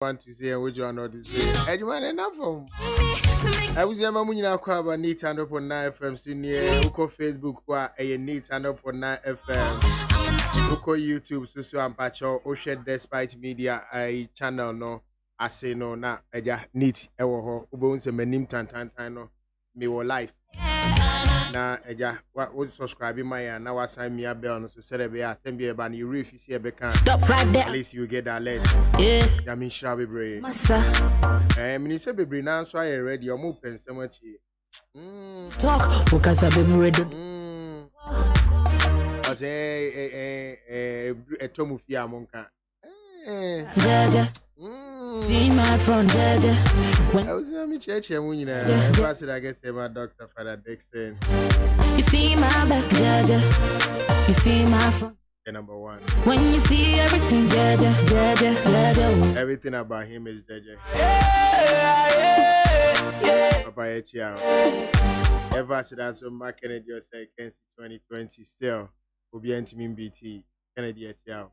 Want to say which one or this day. And you man enough from I was your mamma kwaba neat and up on 9 FM senior Uko Facebook kwa a neat and up on 9 FM Uko YouTube so and patcho o share despite media a channel no I say no na eja neat ewo ho ubon se manim tantan no me wo life na eja what was subscribing my na wa sign me a bell no so say be at be ba you if you see e be can at least you get that alert yeah me sure be brave me say be brave now so I ready o mo pensem ati talk because I be ready I say tomu fia monka see my front Jaja. I was in my church and when I said I guess my doctor Father Dixon. You see my back Jaja. You see my front. Number one. When you see everything Jaja, Jaja, Jaja. Everything about him is Jaja. Papa Echia. Ever said that so Mark Kennedy say Kensi 2020 still will be anti-mean BT Kennedy Echia.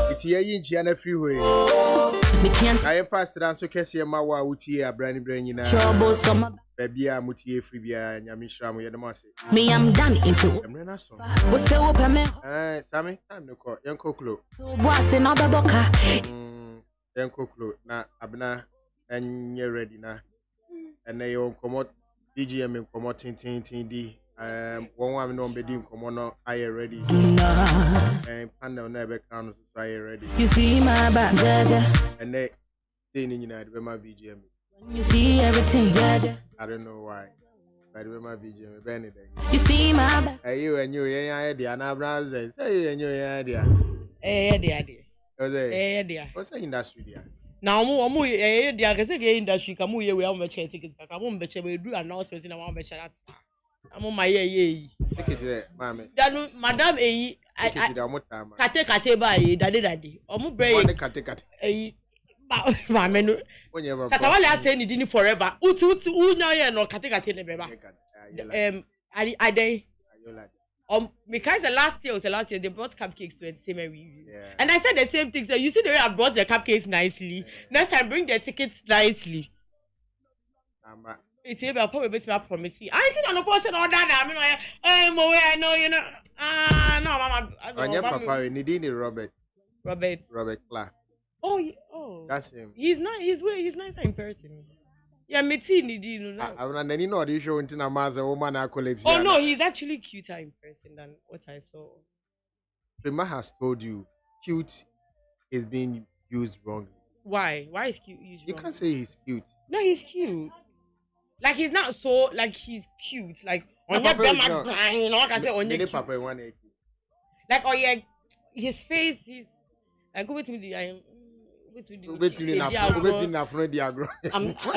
It's here in China freeway. I am faster than so Cassia Mawa Uti, a brand brain in a baby. I'm Muti Fribia and Yamishram. You're the master. Me, I'm done into what's the open man? Sammy, I'm no call. Uncle Clo. What's another boca? Uncle Clo. Now, Abna, and you're ready now. And they all come out DGM and come out Tintin. One woman on bedding come on, I ready. And Panda never comes, so I ready. You see my back, Jaja. And they in United with my BGM. You see everything, Jaja. I don't know why. But with my BGM, anything. You see my back. Are you and you idea? And I'm not saying, say and your idea. Idea. What's the industry there? Now, more idea because again, industry come here, we have much tickets. I won't bet you will do announcements in our bet. I'm on my ye. Take it there, mammy. Then, Madame A. Kate by daddy. Omu brain. Kate. Mamma, Satawala saying it didn't forever. Utu, now, no Kate never. I day. Because the last year, they brought cupcakes to the same review. And I said the same thing. So you see the way I brought the cupcakes nicely. Next time, bring the tickets nicely. It's about probably promise. I think on the portion or that. I mean, I know, you know. No, Mama. On your papa, Nidini Robert Clark. Oh. That's him. He's nice. He's nice in person. Yeah, me too, Nidini. I'm not any know the show until I'm a woman. I collect. Oh no, he's actually cuter in person than what I saw. Prima has told you, cute is being used wrongly. Why? Why is cute used wrongly? You can't say he's cute. No, he's cute. Like he's not so like he's cute. Like on your bema, you know, like I say on your papa one. Like oh yeah, his face. He's like go with me. I am. Are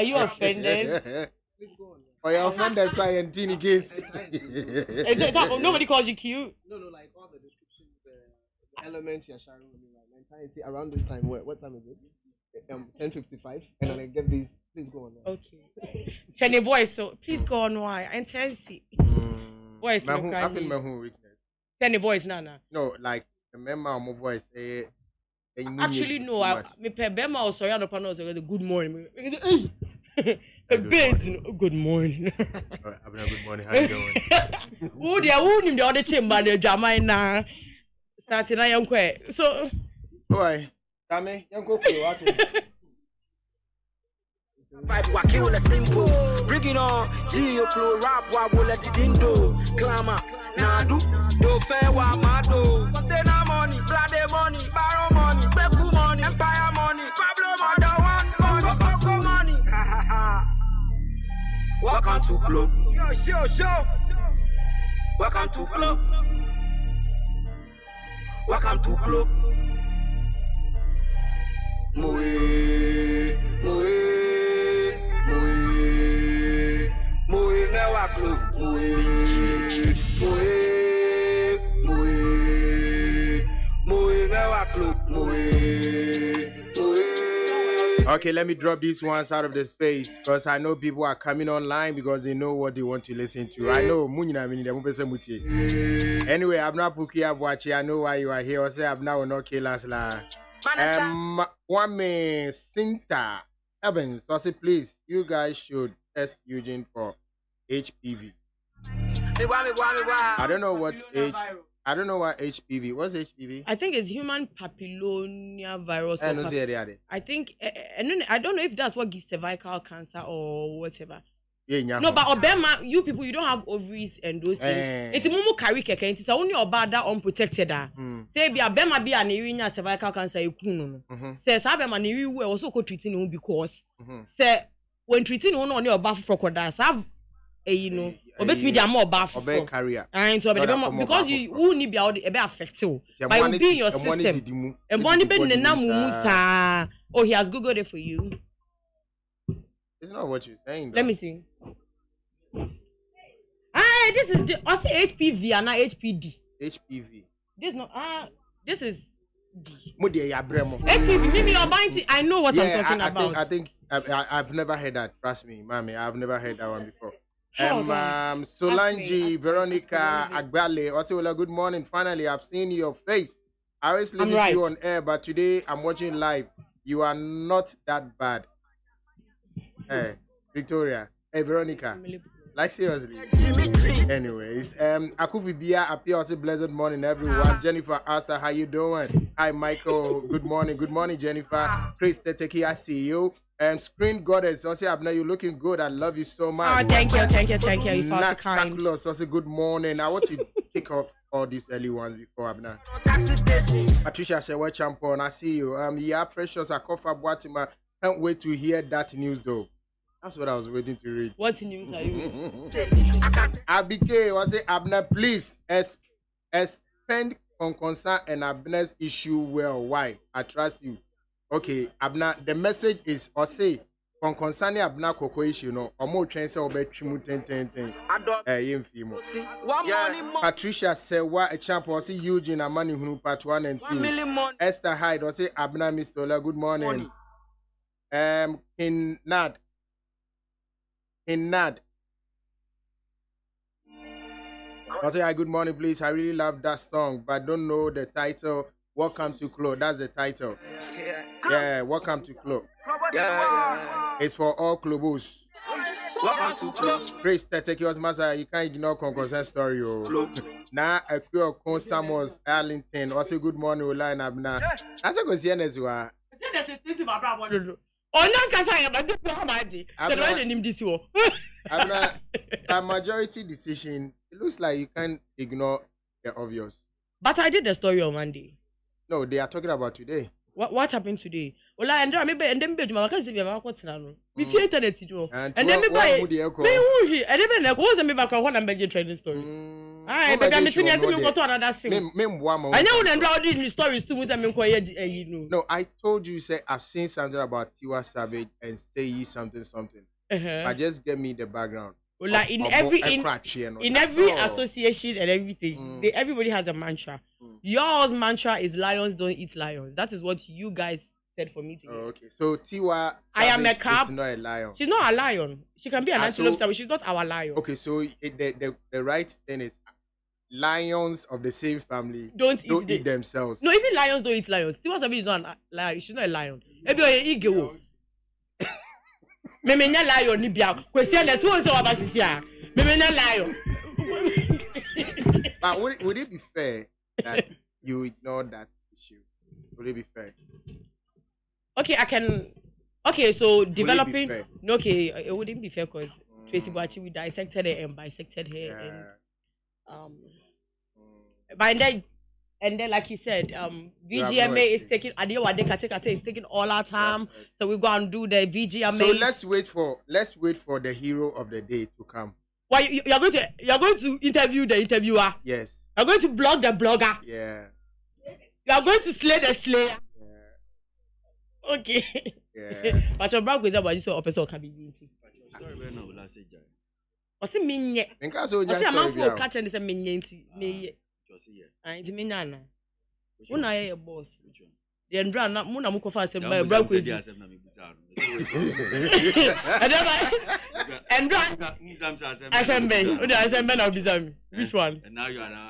you offended? Are you offended by any case? Nobody calls you cute. No, like all the descriptions, the elements you're sharing with me, like see around this time. What time is it? 10:55, and I get these. Please go on. Okay. Funny voice, so please go on. Why? Intensity. Voice. I feel my own weakness. Funny voice, Nana. No, like remember my voice. Actually, no. Me pe Bema also ya no panel so good morning. Good morning. Good morning. How you doing? Who nim the other chamber the Jamai na starting na young kwe. So why? Tame, young go what? Five wakiwa simple. Bringing on Geo Clue rap wa wole dindo. Glamour nadu do fair wa mado. Container money, blood money, borrow money, beku money, empire money, Pablo mother one, Coco money. Ha ha ha. Welcome to club. Yo, show. Welcome to club. Welcome to club. Moe. Never club. Moe never club. Okay, let me drop these ones out of the space because I know people are coming online because they know what they want to listen to. I know. Anyway, I'm not Puki Abuachi. I know why you are here. I say I'm now not killers la. One me Sinta Evans. So I say please, you guys should test Eugene for HPV. I don't know what I don't know what HPV. What's HPV? I think it's human papilloma virus. I think I don't know if that's what gives cervical cancer or whatever. No, but Obama, you people, you don't have ovaries and those things. It's mumu carry keke. It's only about that unprotected. Say be Obama be an irinya cervical cancer. Say Obama ni we also co treating him because say when treating one on your bath for crocodiles have you know obet me more bath for carrier. And so because you who need be affected by being your system. And one be na mumu oh he has googled it for you. It's not what you're saying. Though. Let me see. This is I say HPV and not HPD. HPV. This no this is D. HPV. Maybe you're buying. I know what I'm talking about. I think I've never heard that. Trust me, mommy. I've never heard that one before. Solange, Veronica, Agbale. Also, good morning. Finally, I've seen your face. I always listen to you on air, but today I'm watching live. You are not that bad. Hey, Victoria. Hey, Veronica. Like seriously. Anyways, Akufi Bia appear also blessed morning, everyone. Jennifer Arthur, how you doing? Hi, Michael. Good morning. Good morning, Jennifer. Chris Teteki, I see you. Screen Goddess, also Abner, you looking good. I love you so much. Oh, thank you. You Nat Takulos, also good morning. I want to kick off all these early ones before Abner. Patricia said, "Well, champion, I see you." Yeah, Precious, Akofa Boatima. Can't wait to hear that news though. That's what I was waiting to read. What news are you? Abike, I say Abner, please expand on concern and Abner's issue well. Why? I trust you. Okay, Abner, the message is or say on concerning Abner Koko issue, no, or more chance of betrimu 10. Patricia said, "What a champ or see Eugene Amani who part 1 and 2. Esther Hyde or say Abner Mr. Ola, good morning. In Nad. I say, hi, good morning, please. I really love that song, but don't know the title. Welcome to Club. That's the title. Yeah, welcome to Club. Yeah. It's for all clubs. Welcome to Club. Praise take yours, Master. You can't ignore Concurrent story. Now, a pure con Samuels Arlington. Also, good morning, Ola and Abna. That's a good thing as well. A majority decision. It looks like you can't ignore the obvious. But I did the story on Monday. No, they are talking about today. What happened today? Well, I maybe and then my can't see me about what's now. We fear internet to and then maybe and then was a back when I'm making trading stories. Alright, but I'm missing another thing. I know and drawing stories too much. You know. No, I told you say I've seen something about Tiwa Savage and say something. But just give me the background. Well, like in every association and everything, everybody has a mantra. Yours mantra is lions don't eat lions. That is what you guys said for me today. Oh, okay. So Tiwa I am a cop. She's not a lion. She's not a lion. She can be an antelope, but she's not our lion. Okay, so the right thing is lions of the same family don't eat themselves. No, even lions don't eat lions. Tiwa Savage is not a lion. She's not a lion. Maybe you're eagle. Maybe not lion. Nibia. Question that's what so about this year. Maybe not lion. But would it be fair that you ignore that issue? Would it be fair? Okay, I can. Okay, so developing. Okay, it wouldn't be fair because Tracy Boachi, we dissected her and bisected her, and then like you said, VGMA is taking Adewa Dekate is taking all our time, so we go and do the VGMA. So let's wait for the hero of the day to come. Why you're going to interview the interviewer? Yes. You're going to blog the blogger? Yeah. You are going to slay the slayer? Yeah. Okay. Yeah. But your brother is about you so episode can be guilty. What's it mean? What's it man for catch and say mean? Me. And me nana. When I your boss. the Andra na mo na mo kofa asem ba bra kwezi Andra asem o de asem na obisa which one and now you are now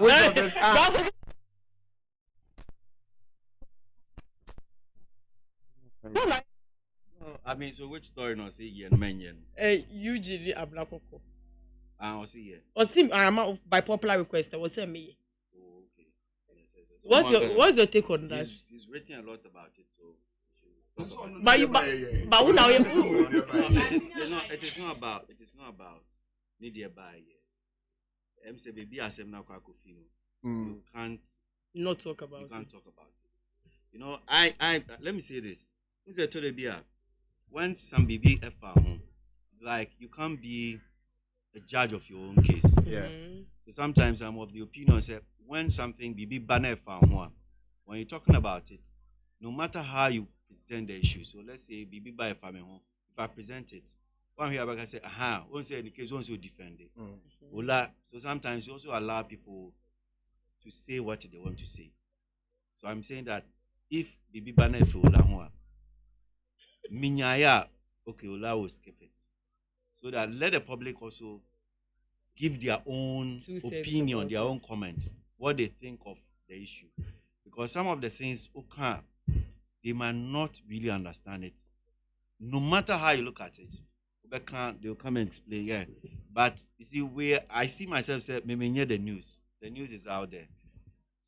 I mean, so which story no say here mention? Usually Ablakoko. I see here. Or sim I am by popular request. I was saying me. Oh, okay. What's your take on that? He's written a lot about it, so. But who now? It is not about need to buy here. MC baby asem na kwa kofi no. You can't not talk about. You can't talk about it. You know, I let me say this. Who's the told be when some baby home, it's like you can't be a judge of your own case. Yeah. So sometimes I'm of the opinion that when something baby banner home, when you're talking about it, no matter how you present the issue. So let's say baby buy a family home. If I present it, one here I say, aha, won't say in the case, also defend it. So sometimes you also allow people to say what they want to say. So I'm saying that if baby banner for Ola home, Minyaya, okay, Ola will skip it. So that let the public also give their own opinion, their own comments, what they think of the issue. Because some of the things, okay, they might not really understand it. No matter how you look at it, they'll come and explain, yeah. But you see, where I see myself say, maybe near the news. The news is out there.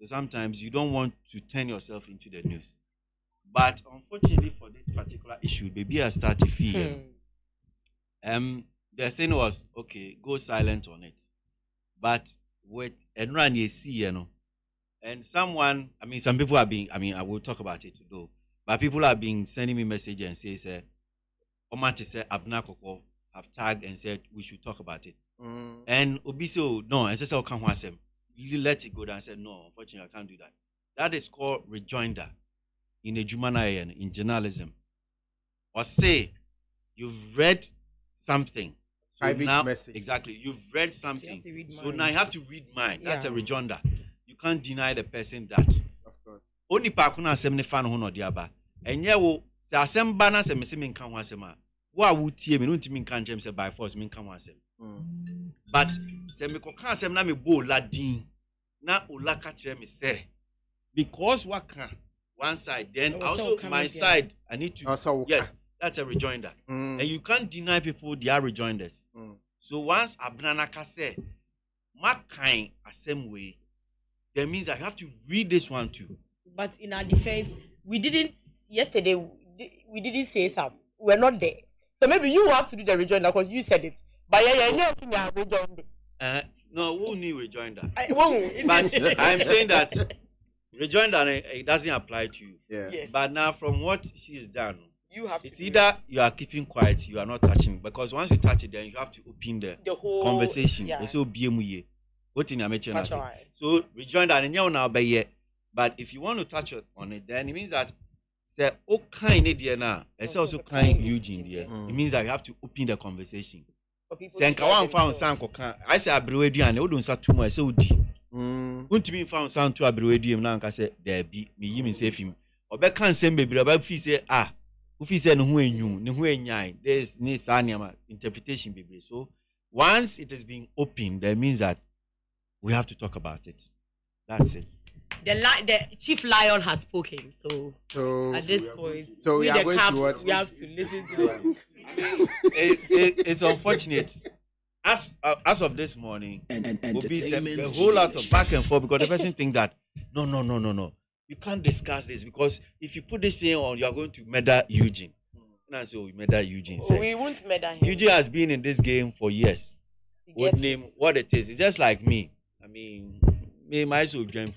So sometimes you don't want to turn yourself into the news. But unfortunately for this particular issue, baby has started feeling. The thing was, okay, go silent on it. But with Enran you see, you know, and someone, I mean, some people are being, I mean, I will talk about it today, but people are being sending me messages and say, Omati said, Abna Koko have tagged and said we should talk about it. And Obiso, no, and says, "Can wasem." You let it go down and said, no, unfortunately, I can't do that. That is called rejoinder in a Jumana in journalism. Or say you've read something. So Private now, message. Exactly. You've read something. So So now you have to read mine. That's a Yeah. rejoinder. You can't deny the person that. Of course. Only pakuna asem ne fan ho no diaba. Enye wo se asem ba na se me se me nka ho asem a. Wo a wo tie me no ntimi nka nchem se by force me nka ho asem. But se me ko kan asem na me bo ladin na olaka kire me say because what can one side then also my side I need to Also, yes, that's a rejoinder. And you can't deny people their rejoinders. So once Abnanaka say ma kind same way, that means I have to read this one too. But in our defense, we didn't yesterday. We didn't say some. We're not there. So maybe you have to do the rejoinder because you said it. But yeah, rejoinder. No, who need rejoinder? But But I'm saying that rejoinder it doesn't apply to you. Yeah. Yes. But now from what she has done, You have it's to either you are keeping quiet, you are not touching. Because once you touch it, then you have to open the whole conversation. Yeah. So BMUye. What in your That's right. So rejoinder and you now by yet. But if you want to touch on it, then it means that say kind idea now. It's also kind Eugene there. It means that you have to open the conversation. For people Say to nka wan judge found themselves. sound kokan. I say abreweduane wo don sa too much say odi. Untimi found sound to abreweduam na nka say there be me yimi say film. Obeka nsem bebre oba fi say ufi say no ho enyu, ne ho enyan. There's ni saniama interpretation bebre. So once it is being opened, that means that we have to talk about it. That's it. The chief lion has spoken. So at this point, So we we are the going caps, to what? we have to listen to them. It's unfortunate. As of this morning, will be a whole lot of back and forth because the person think that no. You can't discuss this because if you put this thing on, you are going to murder Eugene. And so we murder Eugene. We won't murder him. Eugene has been in this game for years. He Would gets name what it is. It's just like me. I mean, me myself game.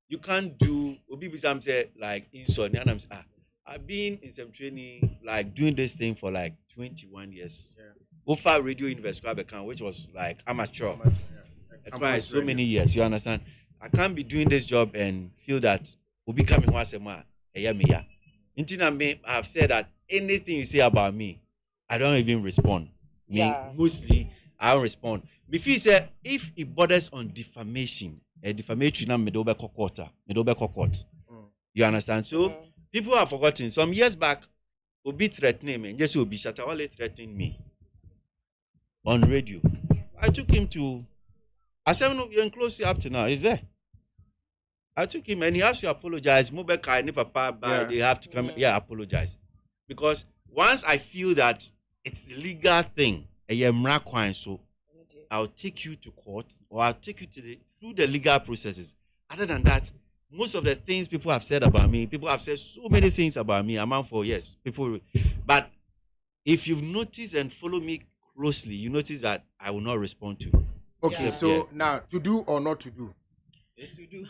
You can't do Obi Sam say like insult. And I'm saying, I've been in some training, like doing this thing for like 21 years. Ofa Radio University, which was like amateur. I tried so many years. You understand? I can't be doing this job and feel that Obi coming once a month. I've said that anything you say about me, I don't even respond. Yeah. Mostly I don't respond. Before you say if it borders on defamation, a defamatory na medobe court. You understand? So people have forgotten. Some years back, Obi threatening me. Yes, Obi Shatawale threatening me on radio. I took him to. I said, no, you're close up to now. He's there. I took him and he has to apologize. Papa, they have to come. Yeah, apologize. Because once I feel that it's a legal thing, so I'll take you to court or I'll take you through the legal processes. Other than that, most of the things people have said about me, people have said so many things about me. I'm out for yes, people. But if you've noticed and follow me closely, you notice that I will not respond to. Okay, so now to do or not to do? Yes, to do.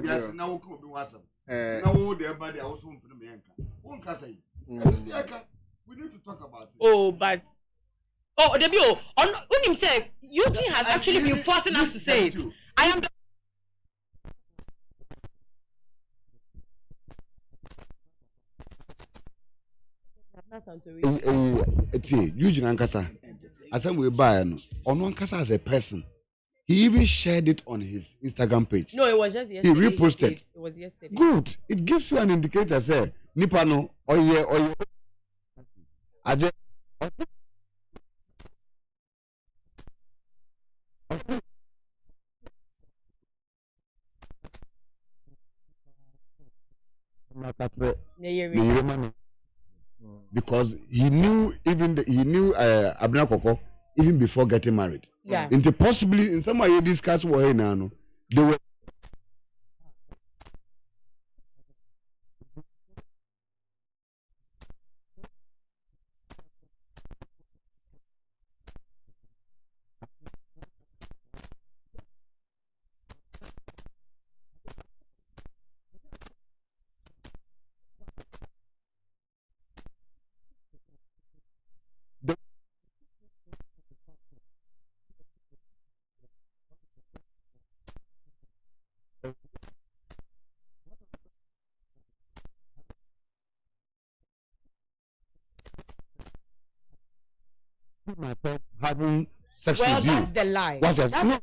Yes, now we'll be WhatsApp. Now the everybody I was home for the Bianca. We need to talk about it. Oh, but Debio, when him said Eugene has actually been forcing us to say it. I am. Eugene Ankasa, as we buy on Ankasa as a person. He even shared it on his Instagram page. No, it was just yesterday. He reposted. It was yesterday. Good. It gives you an indicator, say, Nipano, or because he knew Abner Koko even before getting married. Yeah. Into possibly in some way you discuss what he now. They were having sex with you. Well, that's the lie. What's that?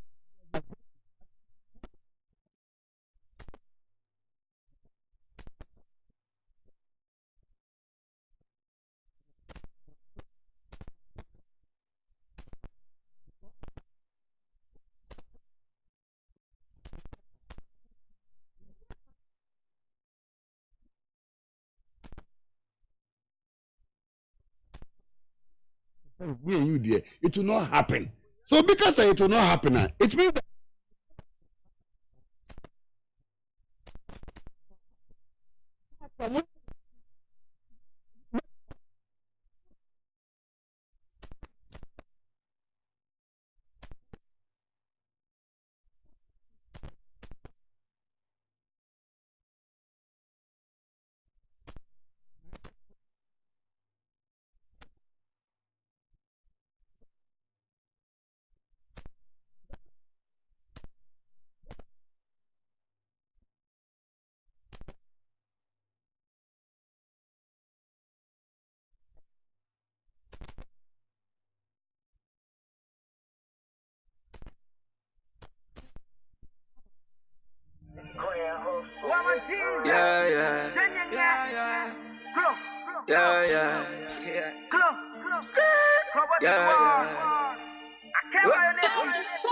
Me and you there, it will not happen. So because it will not happen, it means that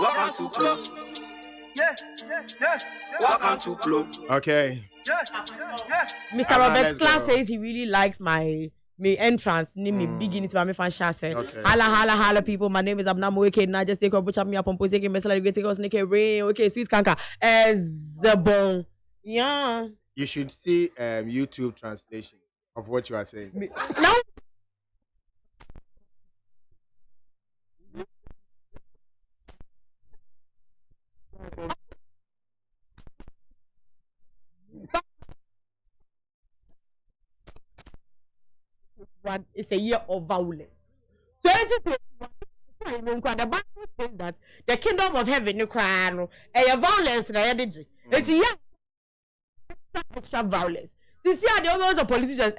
Welcome to club. Welcome to club. Okay. Mr. Robert's class says he really likes my entrance. Me beginning to my fan say. Hala people. My name is Abna Moeke. Now just take a butcher me up on posing me like take us nike rain. Okay, sweet kanka. Bon. Yeah. You should see YouTube translation of what you are saying. Now. It's a year of violence. 2021, the Bible says that the kingdom of heaven is crying, and violence. It's a year of extra violence. See, the almost politicians,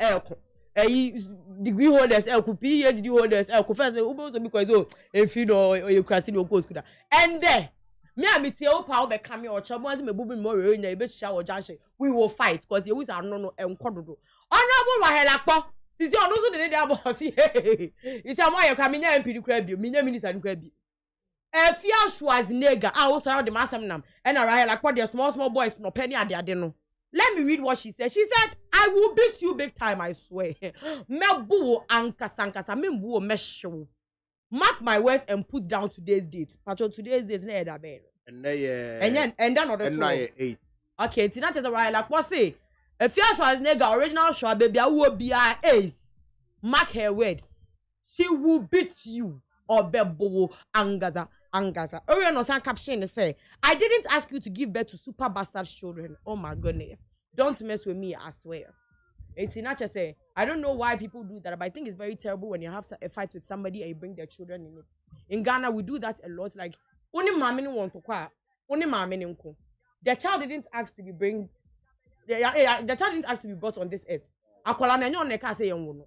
degree holders, PhD holders, professors, because if you know you can see your course, and there, me and me tell power be coming or chambers me booming more in a best shower junction. We will fight because you always are no and kodo. Honorable Rahela, this is also the day boss. It's a more coming and pretty crabby, minister and crabby. A fear Schwarzenegger, I also heard the massam nam, and I like what the small boys no penny at their dinner. Let me read what she said. She said, I will beat you big time, I swear. Mebu anka sankasa, membu mesho. Mark my words and put down today's date. Patron, today's date is not that bad. And then another 8. Okay, it's not just a right like what say. A fear Schwarzenegger, original Schwar baby, I will be a 8. Mark her words. She will beat you. Or bebo angaza. Orion no san caption say, I didn't ask you to give birth to super bastard children. Oh my goodness. Don't mess with me, I swear. It's not just say, I don't know why people do that, but I think it's very terrible when you have a fight with somebody and you bring their children in it. In Ghana, we do that a lot. Like, only mommy want to qua, only mommy nko. The child didn't ask to be the child didn't ask to be brought on this earth. Akola na nyo neka say yon.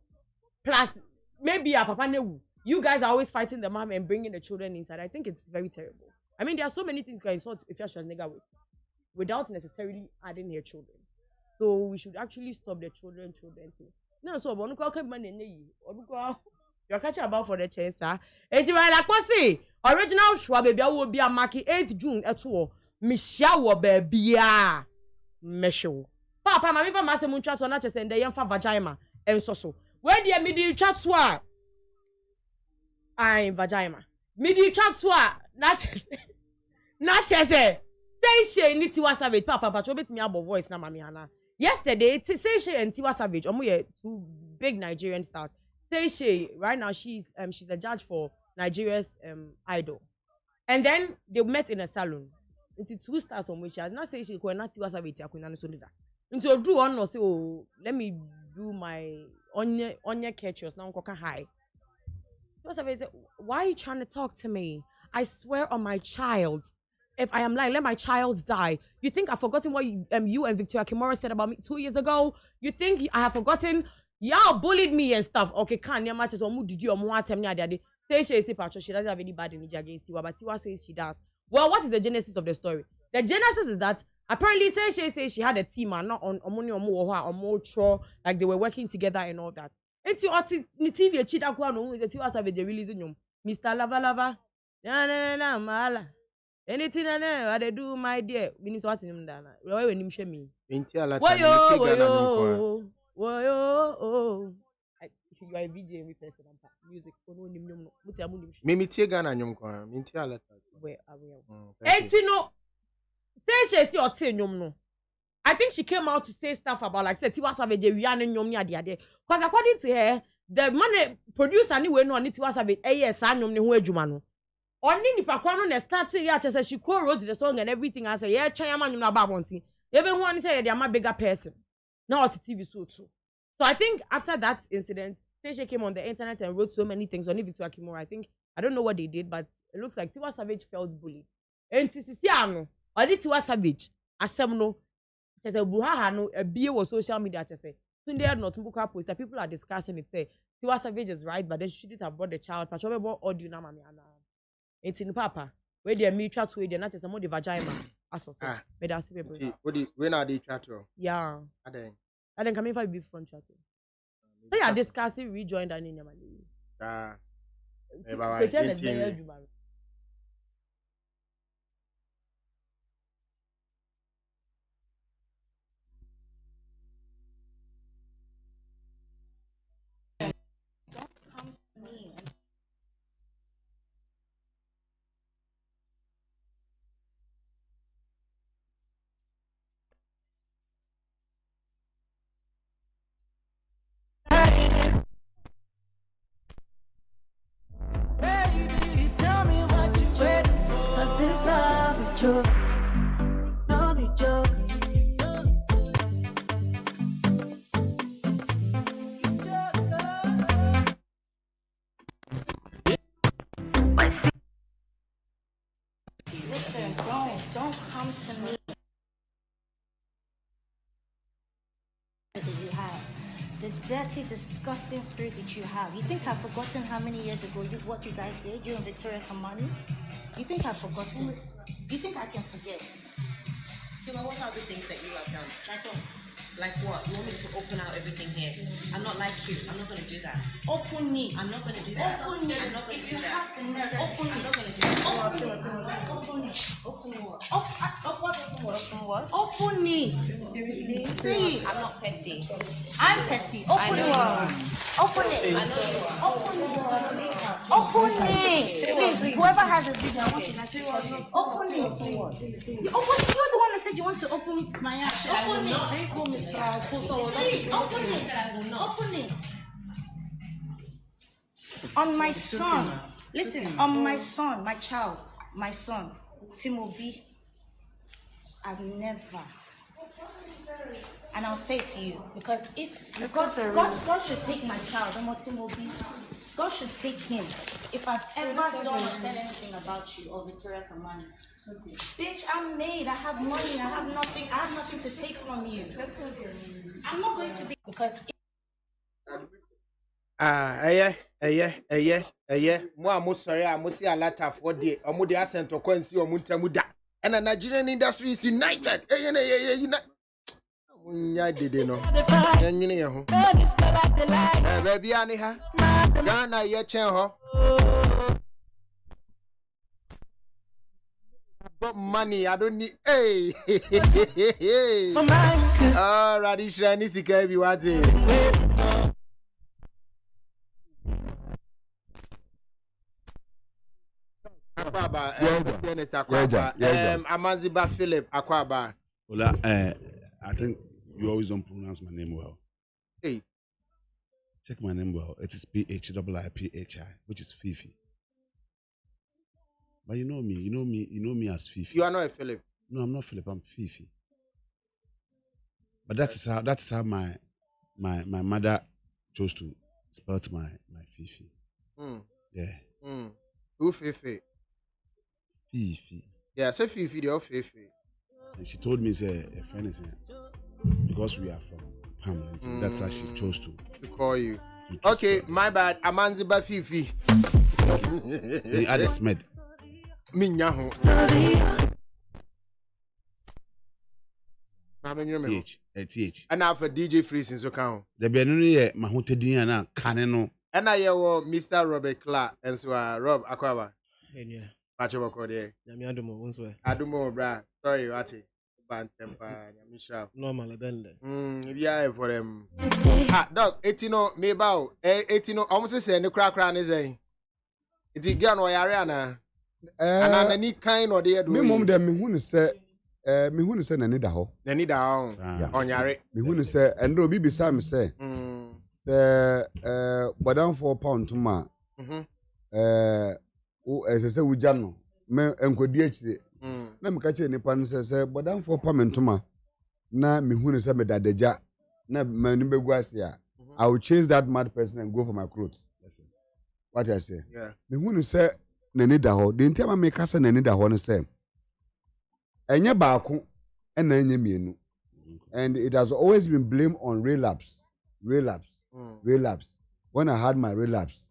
Plus, maybe a papa newu. You guys are always fighting the mom and bringing the children inside. I think it's very terrible. I mean, there are so many things you can insult if you're Schwarzenegger with, without necessarily adding your children. So we should actually stop the children thing. No, so but you're catching about for the chance, sir. It's like what say? Original Schwab baby will be a marking 8th June at all. Michelle baby Mesho. Papa, my even master moon chat on not just and the young for vagina and so. Where the middle chat what? I'm vagina. Midi chatwa not say she need Tiwa Savage papa but you bet me about voice na mami hana. Yesterday say she and Tiwa Savage omo two big Nigerian stars. Say she right now she's a judge for Nigeria's Idol. And then they met in a salon. Into 2 stars on which she has not say she ko na Tiwa Savage akuna no so leader. Into do on no say oh let me do my onye catchers now koka high. Why are you trying to talk to me? I swear on my child. If I am lying, let my child die. You think I've forgotten what you and Victoria Kimura said about me 2 years ago? You think I have forgotten? Y'all bullied me and stuff. Okay, can't your matches or did you or tell me daddy? Say she doesn't have any bad energy against Tiwa, but Tiwa says she does. Well, what is the genesis of the story? The genesis is that apparently she says she had a team and not on more like they were working together and all that. Enti oti ni TV e chida kwa no the Tiwa Savage release nyom Mr. Lava na mala anything na I do my dear we need to what him da na we nim hwe me enti ala ta ni tiga na nyom wo you are a VJ with person music no nim nyom no muti amu nim me tiga na nyom kwa enti ala ta we enti no say she oti nyom no I think she came out to say stuff about like say Tiwa Savage we are nyom ni ade because according to her the money producer ni we no ni Tiwa Savage yes nyom ni ho adwuma no oni ni pakwa no na start ya say she co-wrote the song and everything and say yeah twan nyom na ba bonti e be ho ani say they am a bigger person now on TV so too. So I think after that incident she came on the internet and wrote so many things on Victoria Kimura. I think I don't know what they did but it looks like Tiwa Savage felt bullied and sisi ano oni Tiwa Savage asem no say buhaha no ebie was social media say Sunday not mbuka post that people are discussing it say Tiwa Savage is right but they shouldn't have brought the child but about audio na mami ana entin papa where they me chat we they not say more the vagina aso so me da see people we na dey chat yeah aden come if be front chat so you are discussing rejoin that in your ah e ba wa Baby, tell me the dirty, disgusting spirit that you have. You think I've forgotten how many years ago what you guys did, you and Victoria Kamani? You think I've forgotten? You think I can forget? Tima, what are the things that you have done? Like what? You want me to open out everything here? I'm not like you. I'm not going to do that. Open it. I'm not going to do that. Open it. I'm not going to do that. Open it. I'm not going to do that. Open it. Open what? Open what? Open it. Seriously? Say it. I'm not petty. I'm petty. Open it. Open it. I know you are. Open it. Please, whoever has a video, I want you to open it. Open it. You're the one that said you want to open my ass. Open it. Please, open it. Open it. On my son. Listen, on my son, my child, my son, Timobi, I've never. And I'll say it to you, because if God should take my child, Timobi, God should take him. If I've ever done or said anything about you or Victoria Kamani, bitch, I'm made. I have money. I have nothing. I have nothing to take from you. I'm not going to be, because. Mo sorry, I must see a lot of what day. Omo de ascent to Quincy or Muntamuda. And the Nigerian industry is united. Unya did no. Baby Aniha. Ghana ye chen ho. Got money, I don't need. Hey. Oh, Radish Rani Sikabi Wati. Akwaba, Amanziba Philip Akwaba. Well, I think you always don't pronounce my name well. Hey, check my name well. It is PHIIPHI, which is Fifi. But you know me as Fifi. You are not a Philip. No, I'm not Philip. I'm Fifi. But that's how my mother chose to spell my Fifi. Yeah. Who Fifi? Fifi. Yeah, say Fifi, the old Fifi. And she told me, say, a friend is because we are from Pam. That's how she chose to call you. Okay, my bad. Amanziba Fifi. The other Smith. Minyaho. TH. And now for DJ Freeze in Zokao. The Benuni Mahutediana Caneno. And I hear Mr. Robert Clark and so Rob Aquaba. Pacho Code. Adumo, bra. Sorry, Wati. Bantempa, Misha. Normal, Ben. Yeah, for them. Dog, 18 me bow. 18 almost say the crack round is a. It's a gun or Ariana. And any kind of the. Me mum them me who say. Me who say Nani Daho. Nani Daho. On Yari. Me who say, and no be Sam say. But down £4 to ma. As I say, we jano. Me enko DHD. Na me catch any pan say, but down £4 to ma. Na me who say me dadeja. Na me nimbe guasia. I will chase that mad person and go for my clothes. What I say? Yeah. Me who say Nani Daho. The entire me kasa Nani Daho ne say. Enye baako ena enye mienu. And it has always been blamed on relapse. Relapse. When I had my relapse.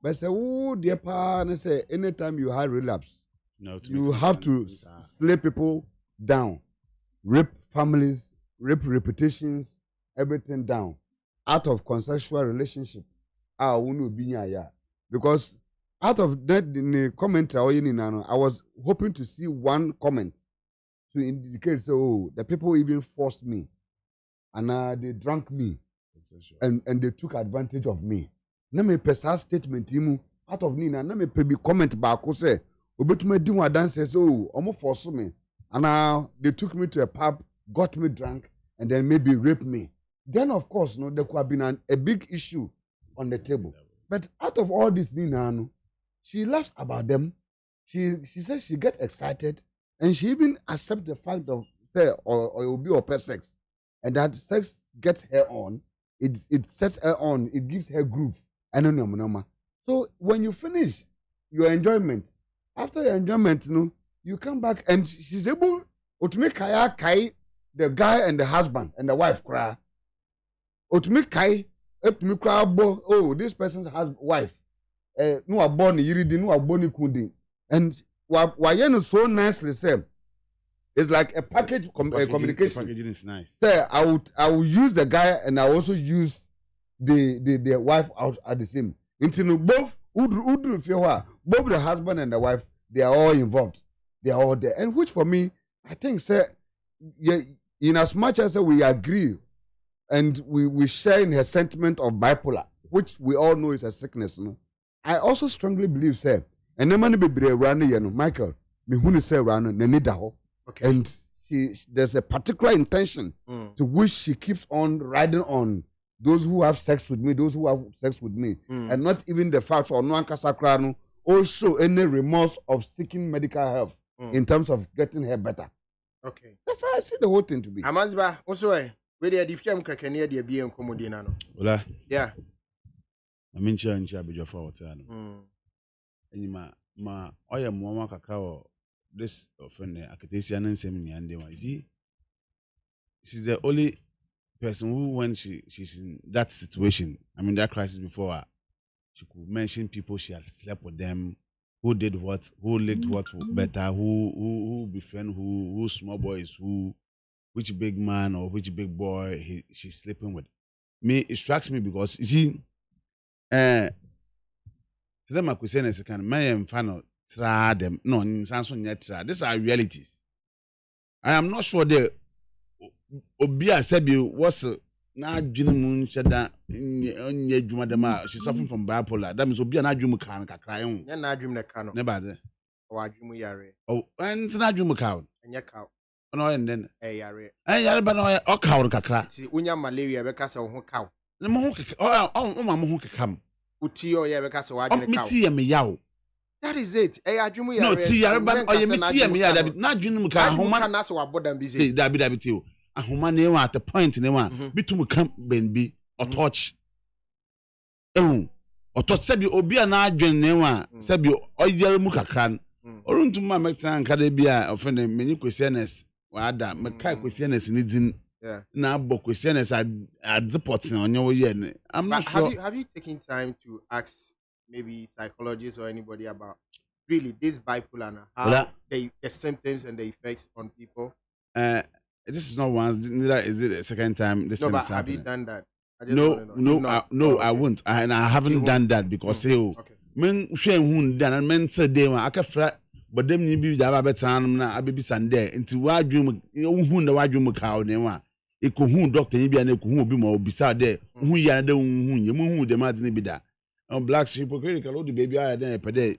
But say, oh, dear pa, and say, anytime you had relapse, you have to slay people down, rape families, rape reputations, everything down, out of consensual relationship. Because out of that in the commentary, I was hoping to see one comment to indicate, so the people even forced me. And they drank me. And they took advantage of me. Na me pesa statement imu out of Nina. Na me pebi comment back say, "Obetume di wa dance so omo force me." And they took me to a pub, got me drunk, and then maybe raped me. Then of course, no, there could have been a big issue on the table. But out of all this, Nina, she laughs about them. She says she get excited, and she even accepts the fact of say or it will be or sex, and that sex gets her on. It sets her on. It gives her groove. So when you finish your enjoyment, after your enjoyment, you come back and she's able to make Kaya the guy and the husband and the wife cry. Otumi kai, etumi kra bo, oh, this person has wife. No abon yiridi, no aboni kundi. And why you so nicely say, it's like a package communication. The packaging is nice. Sir, I will use the guy and I also use the wife out at the same. Until both both the husband and the wife, they are all involved. They are all there. And which for me, I think, sir, yeah, in as much as we agree and we share in her sentiment of bipolar, which we all know is a sickness, no? I also strongly believe, sir, and the money be around Michael, me who say around Nenidaho. Okay. And there's a particular intention to which she keeps on riding on those who have sex with me, and not even the fact for Nwanka Sakrano also any remorse of seeking medical help in terms of getting her better. Okay. That's how I see the whole thing to be. Amanziba, also, where the different kakania de be and comodinano. Ola. Yeah. I mean, Chia be your fault. And ma oya mama kakao. This offend Akatesian and Semini and you see, she's the only person who, when she's in that situation, I mean that crisis before her, she could mention people she had slept with them, who did what, who licked what better, who befriend who small boys, which big man or which big boy she's sleeping with. Me, it strikes me because you see, today my question is kind of my final. Them no, these are realities. I am not sure the Obia Sebi was not Jim Shada in Jumadama. She's suffering from bipolar. That means Obia Najum crying. You're not dreaming the canoe. Never. Or Jumu Yare. Oh, and it's not Jum cow. And your cow. No, and then a Yare. I Yalbano or cow cacra. See, Unya malaria because of one cow. The Mohawk, oh, my Mohawk come. Uti or Yabacas or Wagner. Me yaw. That is it. No, tia, but I am tia me. Not Junum car, home, and that's what Bodam busy. David, a human at the point in the one. Between camp, Ben or touch. Oh, or touch Sabi Obia Najan Newa, Sabi or Yelmuka can. Or into my Metan Cadabia, offending many questioners. Wada, Makai questioners needs in. Now, book questioners at the pots on your yen. I'm not sure. Have you taken time to ask maybe psychologists or anybody about really this bipolar and how the symptoms and the effects on people? This is not once, neither is it a second time. This but have you done that? I won't. And I haven't done that because men shame done men said they were a but them you be the Ababetan, I be Sunday into why dream who the why dream cow never. It could who doctor you be an equal be more beside there. Who ya don't who the Martin be that. Blacks hypocritical old baby I then per day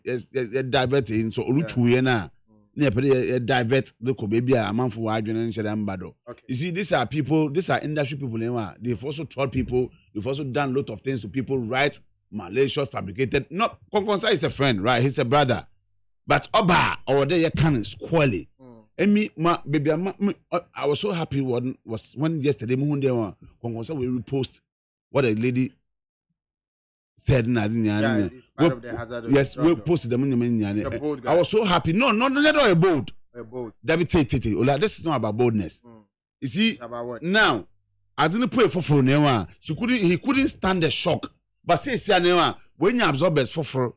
diverting so Ruchuyena near per day divert the baby a month for Adrian and Shadambado. You see, these are people, these are industry people. They've also taught people, they've also done a lot of things to people, right? Malaysia fabricated. Not Konkonsa is a friend, right? He's a brother. But Oba or they can squally. And me, my baby, I was so happy when yesterday Konkonsa will repost what a lady said yes, we posted them in I was so happy. No, not a bold. David Tete. Ola, this is not about boldness. You see, now I didn't pray for Newa. He couldn't stand the shock. But say Newa, when you absorb as for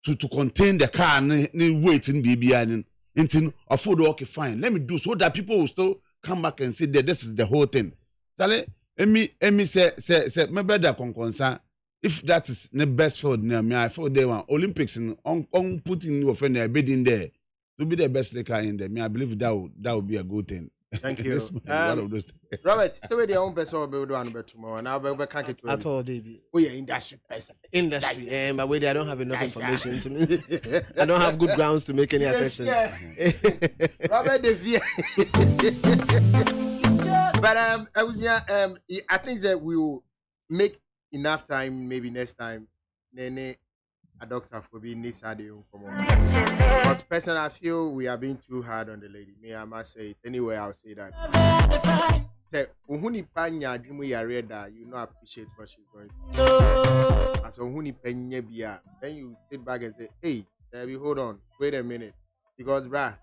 to contain the car and wait in BB and afford okay, fine. Let me do so that people will still come back and say that this is the whole thing. Sale, Emi say my brother concern. If that is the best field near me, I thought they were Olympics on putting your friend there, bidding there to be the best liquor in there. I believe that would be a good thing. Thank you. One of those Robert, so we the own person will do one tomorrow. Now we can't get at all, David. We are industry person. Industry, but wait, I don't have enough information to me. I don't have good grounds to make any assertions. Robert the Via. But I was I think that we will make enough time, maybe next time, Nene, a doctor for being this hard. Because personally, I feel we are being too hard on the lady. Me, I must say it. Anyway, I'll say that. Say, Uhuni Panya, Dimu Yareda, you know, appreciate what she's going through. As Uhuni Penya Bia, then you sit back and say, hey, hold on, wait a minute. Because, bruh,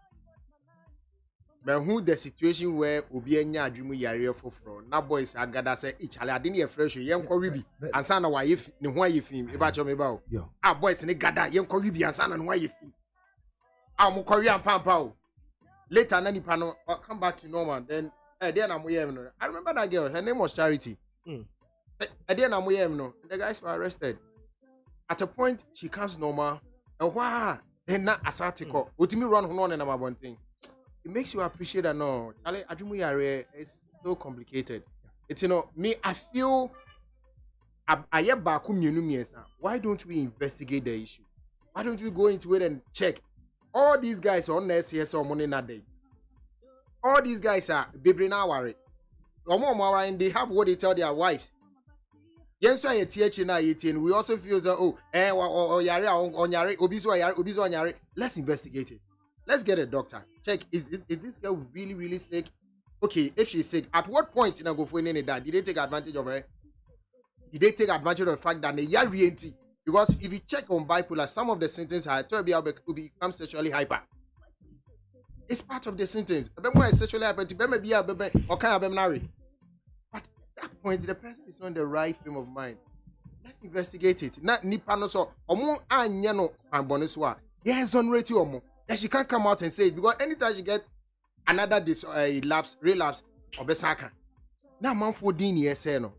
But who the situation where obi enya adwemu yare foforo na boys agada say ichale ade ne fresh yen kwa ribi ansa na waye ne ho aye fim e ba cho me ba o ah boys ne gada yen kwa ribi ansa na ne ho aye fim ah mo kwari ampampa o later na nipa no come back to normal then then am we no I remember that girl, her name was Charity. Then am we no the guys were arrested at a point she comes normal and wow then na asatiko otimi run ho no na mabontin. It makes you appreciate that no, adwumu yare is so complicated. It's me I feel aye ba ku mienu miensa. Why don't we investigate the issue? Why don't we go into it and check? All these guys are on SCS or money na day. All these guys are baby na worry. And they have what they tell their wives. Yes, I TH na 18. We also feel that yare on yare obizo on yare. Let's investigate it. Let's get a doctor. Check, is this girl really sick? Okay, if she's sick, at what point in a go for any that? Did they take advantage of her? Did they take advantage of the fact that they are re-entry? Because if you check on bipolar, some of the symptoms are to become sexually hyper. It's part of the symptoms. When sexually hyper, be a baby or kind of marry. But at that point, the person is not in the right frame of mind. Let's investigate it. Not nipano so omo anyano amboniswa. Yes, on rate you. Then she can't come out and say it because anytime she get another relapse or besaka. Now man 14 years no.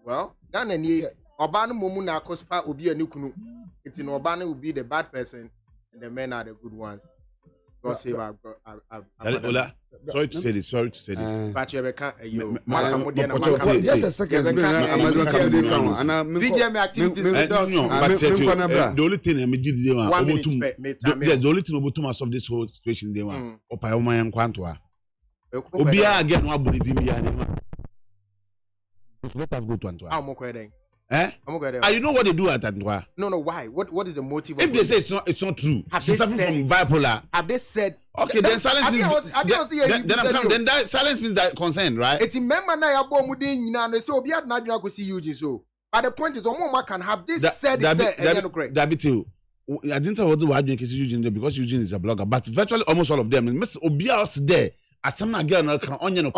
Well, Ghana ni Obana momu na cospa obi anukunu. It's in Obana will be the bad person and the men are the good ones. God save our Ola, sorry to say this. But you can't just a second. VGM activities the only thing I'm the only thing about Thomas of this whole situation they want. Opa Oma and Quantua. Obia get one body. Let us go to Antwa. I'm okay. You know what they do at Antwa? No, why? What is the motive? If they say it's not true, she's suffering from bipolar. Have they said? Okay, then silence means then that silence means that consent, right? It's member na ya bo mudi nyina no say obi ad na dwuna ko see Eugene so. But the point is Omoma can have this said that bit too. I didn't know what the Eugene because Eugene is a blogger, but virtually almost all of them. Miss Obi else there. As some girl can onion they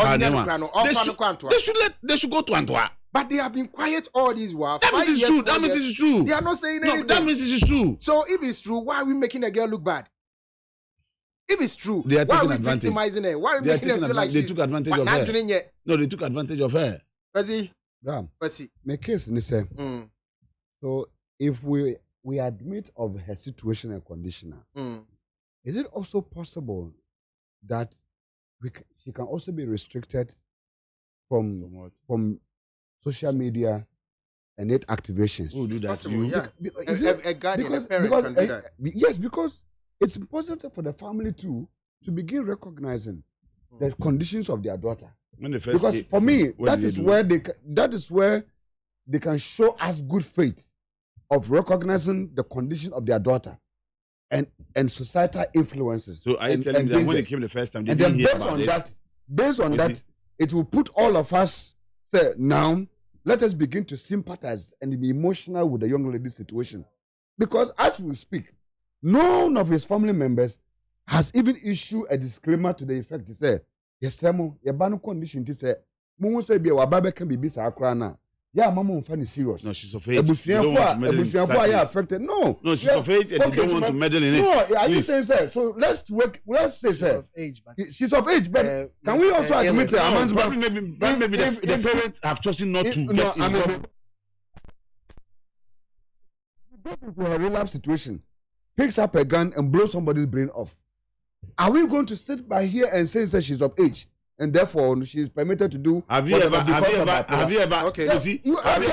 should go to Antwa. But they have been quiet all these while. That means it's true. That means it's true. They are not saying anything. That means it's true. So if it's true, why are we making a girl look bad? If it's true, they are why are we advantage. victimizing her? Why are we making her feel like they took advantage of her? No, they took advantage of her. My case in the same. So if we admit of her situation and condition, is it also possible that she can also be restricted from social media and net activations? Who do that? Possible, yeah. A guardian, a parent can do that. Yes, because it's important for the family to begin recognizing the conditions of their daughter. Because for me, that is where they can show us good faith of recognizing the condition of their daughter and societal influences. So are you telling me that when it came the first time, they didn't hear about this? Based on that, it will put all of us say, now, let us begin to sympathize and be emotional with the young lady's situation. Because as we speak, none of his family members has even issued a disclaimer to the effect to say, yes, Remo, your banu condition to say, Mumu say, be a wababe can be bisa akrana. Yeah, Mama funny serious. No, she's of age. Affected. No, she's of age and they don't want to meddle in it. No, are you saying so? So let's say so. She's of age, but can we also admit that maybe the parents have chosen not to get involved? Into a relapse situation, picks up a gun and blows somebody's brain off. Are we going to sit by here and say that she's of age? And therefore, she is permitted to do. Have you ever? Okay, yeah, you see. Have you,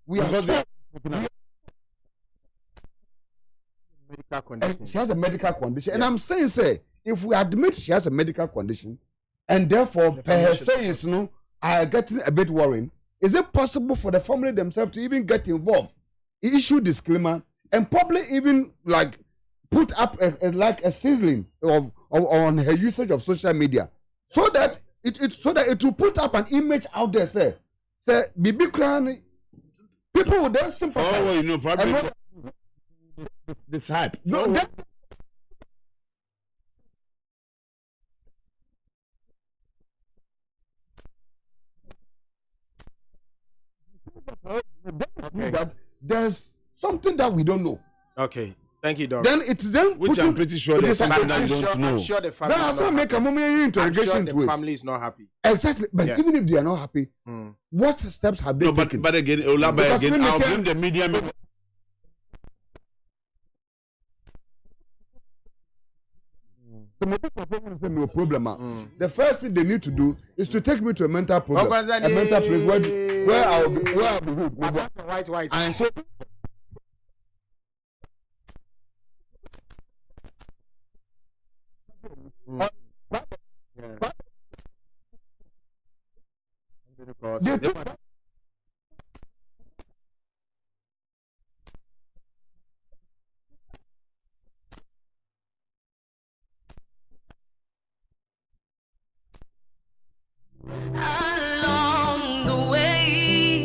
we are medical condition. She has a medical condition, and I'm saying, say, if we admit she has a medical condition, and therefore, per her sayings, are getting a bit worrying. Is it possible for the family themselves to even get involved, issue disclaimer, and probably even like put up a sizzling on her usage of social media, so that it so that it will put up an image out there. Say Bibi Kran, people will then sympathize. Oh, well, you know, probably this hype. No, that there's something that we don't know. Okay. Thank you, Doc. Then it's then which I'm pretty sure there's something that you don't know. I'm sure the family. That's not make a moment interrogation the family is not happy. Exactly, but even if they are not happy, what steps have they taken? But again, I'll blame the media. No problem. The first thing they need to do is to take me to a mental problem, a mental place where I'll be white. And so. Along the way,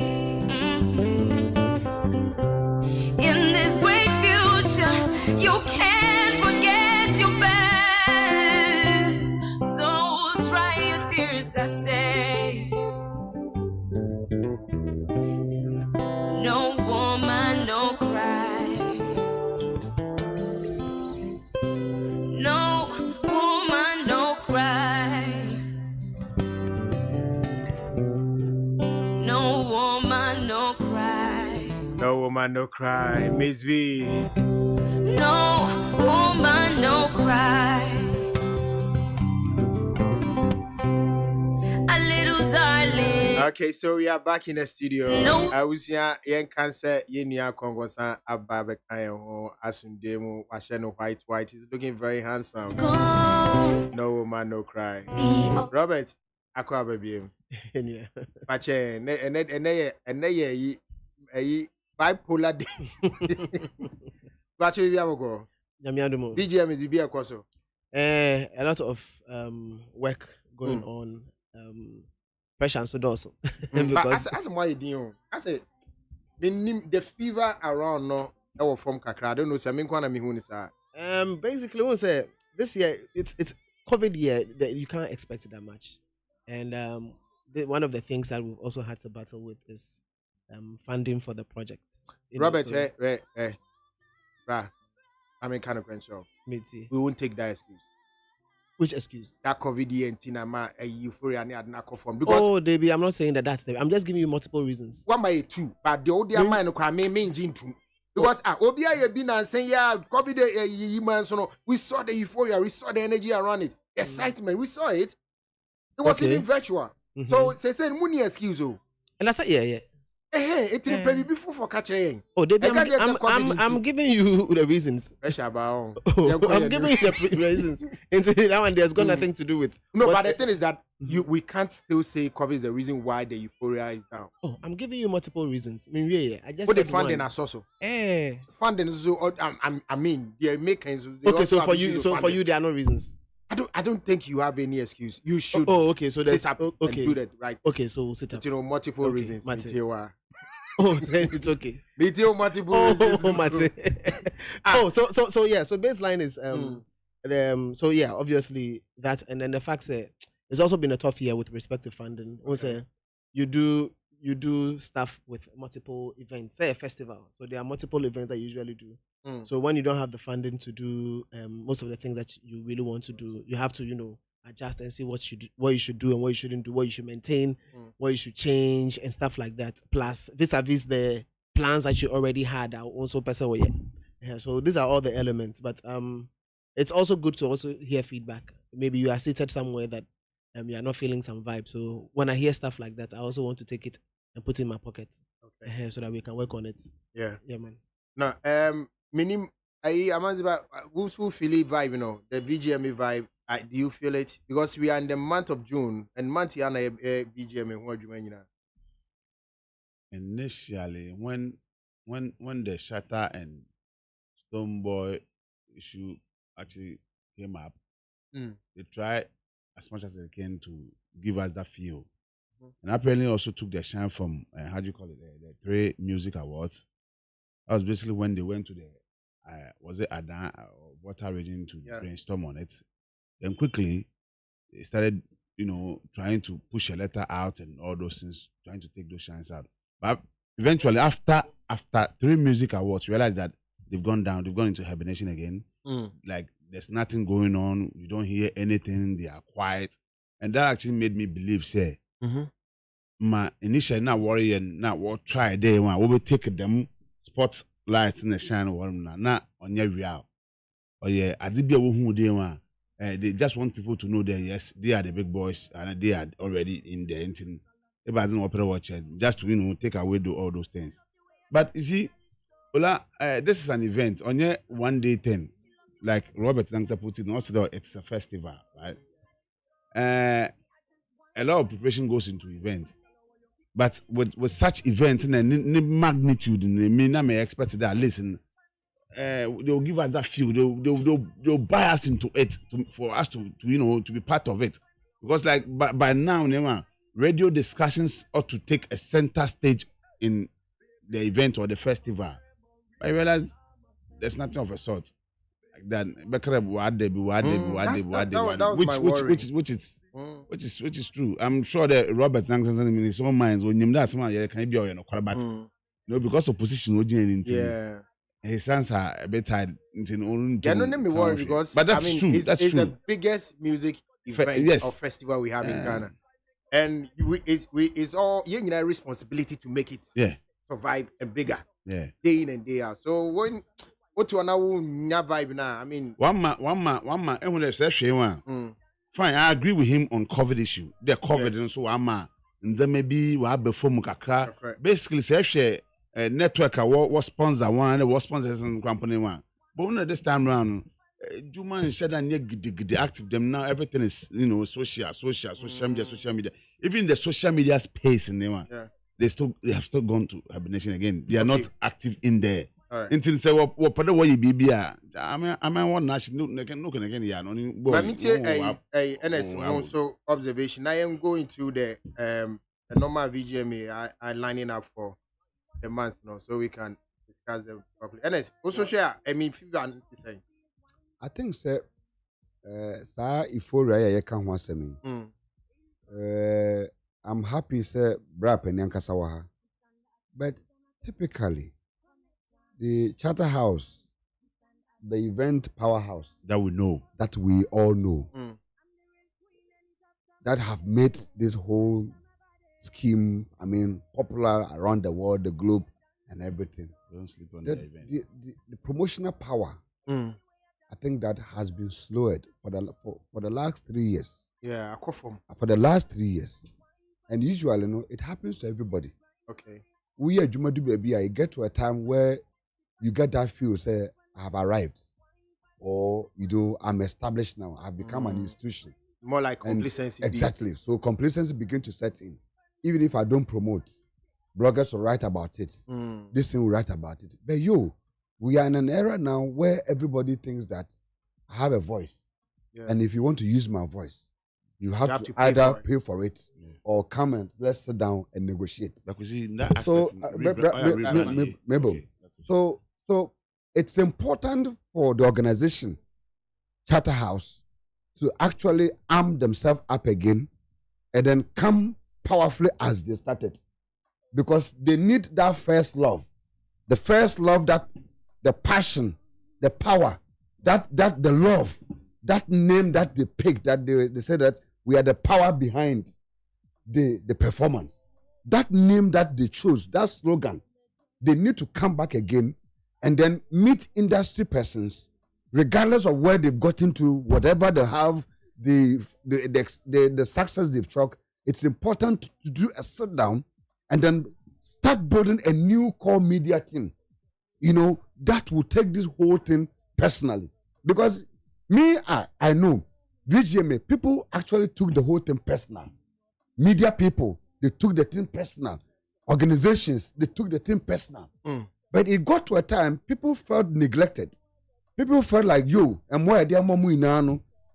in this great future, you can't forget your past. So dry your tears, I say. No woman, no cry. No woman, no cry. No woman, no cry. No woman, no cry. Miss V. No woman, no cry. A little darling. Okay, so we are back in the studio. No. I was here. Yen cancer. Yenia Kongosan Ababe Kayo Asundemu. Washeno white. He's looking very handsome. No woman, no cry. Robert, Aqua baby. Pache, bipolar day. Pache, we have a go. BGM is be a coso. A lot of work going on. Pressure and so also. Because as why you I say the fever around no our from Kakra. I don't know say me kwana me hu ni sa. Basically we'll say this year it's COVID year that you can't expect it that much. And one of the things that we've also had to battle with is funding for the project. Robert, I'm kind of conscious. We won't take that excuse. Which excuse? That COVID year and a euphoria and not conform. Because Debbie, I'm not saying that I'm just giving you multiple reasons. One by two, but the old man can main gene too. Because Obia been and saying COVID we saw the euphoria, we saw the energy around it, excitement, we saw it. It was even virtual. So say money excuse. And I said, yeah. It's a before for catching. I'm giving you the reasons. I'm giving you the reasons. Into that one, there's got nothing to do with. No, but the thing is that we can't still say COVID is the reason why the euphoria is down. Oh, I'm giving you multiple reasons. I mean, yeah. I just. But the funding is also. Funding is so. I mean, they make okay, so for you, there are no reasons. I don't think you have any excuse. You should. Oh, okay. So sit up and do that right. Okay, so we'll sit up. Multiple reasons. Oh, then it's okay. Multiple reasons. So yeah. So baseline is so yeah, obviously that, and then the fact that it's also been a tough year with respect to funding. Also, you do stuff with multiple events, say a festival. So there are multiple events that you usually do. So when you don't have the funding to do most of the things that you really want to do, you have to, adjust and see what you should do and what you shouldn't do, what you should maintain, what you should change and stuff like that. Plus, vis-a-vis the plans that you already had are also personal. Yeah. So these are all the elements. But it's also good to also hear feedback. Maybe you are seated somewhere that you are not feeling some vibe. So when I hear stuff like that, I also want to take it and put it in my pocket, so that we can work on it. Yeah, man. No, meaning I about who feel it vibe, the VGMA vibe. Do you feel it? Because we are in the month of June and month yana VGMA what you mean? Initially, when the Shatter and Stoneboy issue actually came up, they tried as much as they can to give us that feel. And apparently also took their shine from, how do you call it, the 3 music awards. That was basically when they went to the, was it Adan or Water Region to brainstorm on it. Then quickly, they started, trying to push a letter out and all those things, trying to take those shines out. But eventually, after 3 music awards, realized that they've gone down, they've gone into hibernation again. Like, there's nothing going on, you don't hear anything, they are quiet. And that actually made me believe, say, my initially not worry and not what try day one, we will take them spotlights in the shine one, not on your real. Oh, yeah, I did be a who they want. They just want people to know that, yes, they are the big boys and they are already in the engine. If I didn't opera watch it, just to, take away all those things. But you see, Ola, this is an event on your 1 day thing. Like Robert Langsa put it, also it's a festival, right? A lot of preparation goes into events. But with such events and the magnitude, I may expect that, listen, they'll give us that feel, they'll buy us into it for us to be part of it. Because like by now, radio discussions ought to take a center stage in the event or the festival. I realized there's nothing of a sort. That which is true. I'm sure that Robert Langson in some minds when you that someone can be on a because of position his sons are a bit tired don't me worry because but that's true. It's true. the biggest music event or festival we have in Ghana. And it's all responsibility to make it survive and bigger. Day in and day out. So when what you now vibe now? I mean, one man. And when they say one, fine. I agree with him on COVID issue. The COVID and so one and then maybe we have before mukakra. Basically, say network what sponsor one, what sponsors and company one. But when this time round, Juma and Shedan get active them now. Everything is social media. Even the social media space in them, they have still gone to hibernation again. They are not active in there. Until say what you be I mean one national no again yeah no but me NS also observation. I am going to the normal VGMA I lining up for the month now so we can discuss them properly. NS also share if you can say I think say sa ifora ya kan ho asemi I'm happy say bra penyankasa wa ha but typically the Charterhouse, the event powerhouse that we all know, that have made this whole scheme, I mean, popular around the world, the globe, and everything. Don't sleep on the event. The promotional power, I think that has been slowed for the last 3 years. Yeah, I confirm. For the last 3 years, and usually, it happens to everybody. Okay. We at Jumadu Baby, I get to a time where you get that feel, say, I have arrived. Or, I'm established now. I've become an institution. More like complacency. Exactly. So complacency begin to set in. Even if I don't promote, bloggers will write about it. This thing will write about it. But we are in an era now where everybody thinks that I have a voice. Yeah. And if you want to use my voice, you have to either pay for it or come and let's sit down and negotiate. So, Mabel. So it's important for the organization, Charterhouse, to actually arm themselves up again and then come powerfully as they started. Because they need that first love. The first love, that the passion, the power, that the love, that name that they picked, that they say that we are the power behind the performance. That name that they chose, that slogan, they need to come back again and then meet industry persons, regardless of where they've gotten to, whatever they have, the success they've struck. It's important to do a sit down and then start building a new core media team, that will take this whole thing personally. Because I know, VGMA, people actually took the whole thing personal. Media people, they took the thing personal. Organizations, they took the thing personal. But it got to a time, people felt neglected. People felt like, and why they are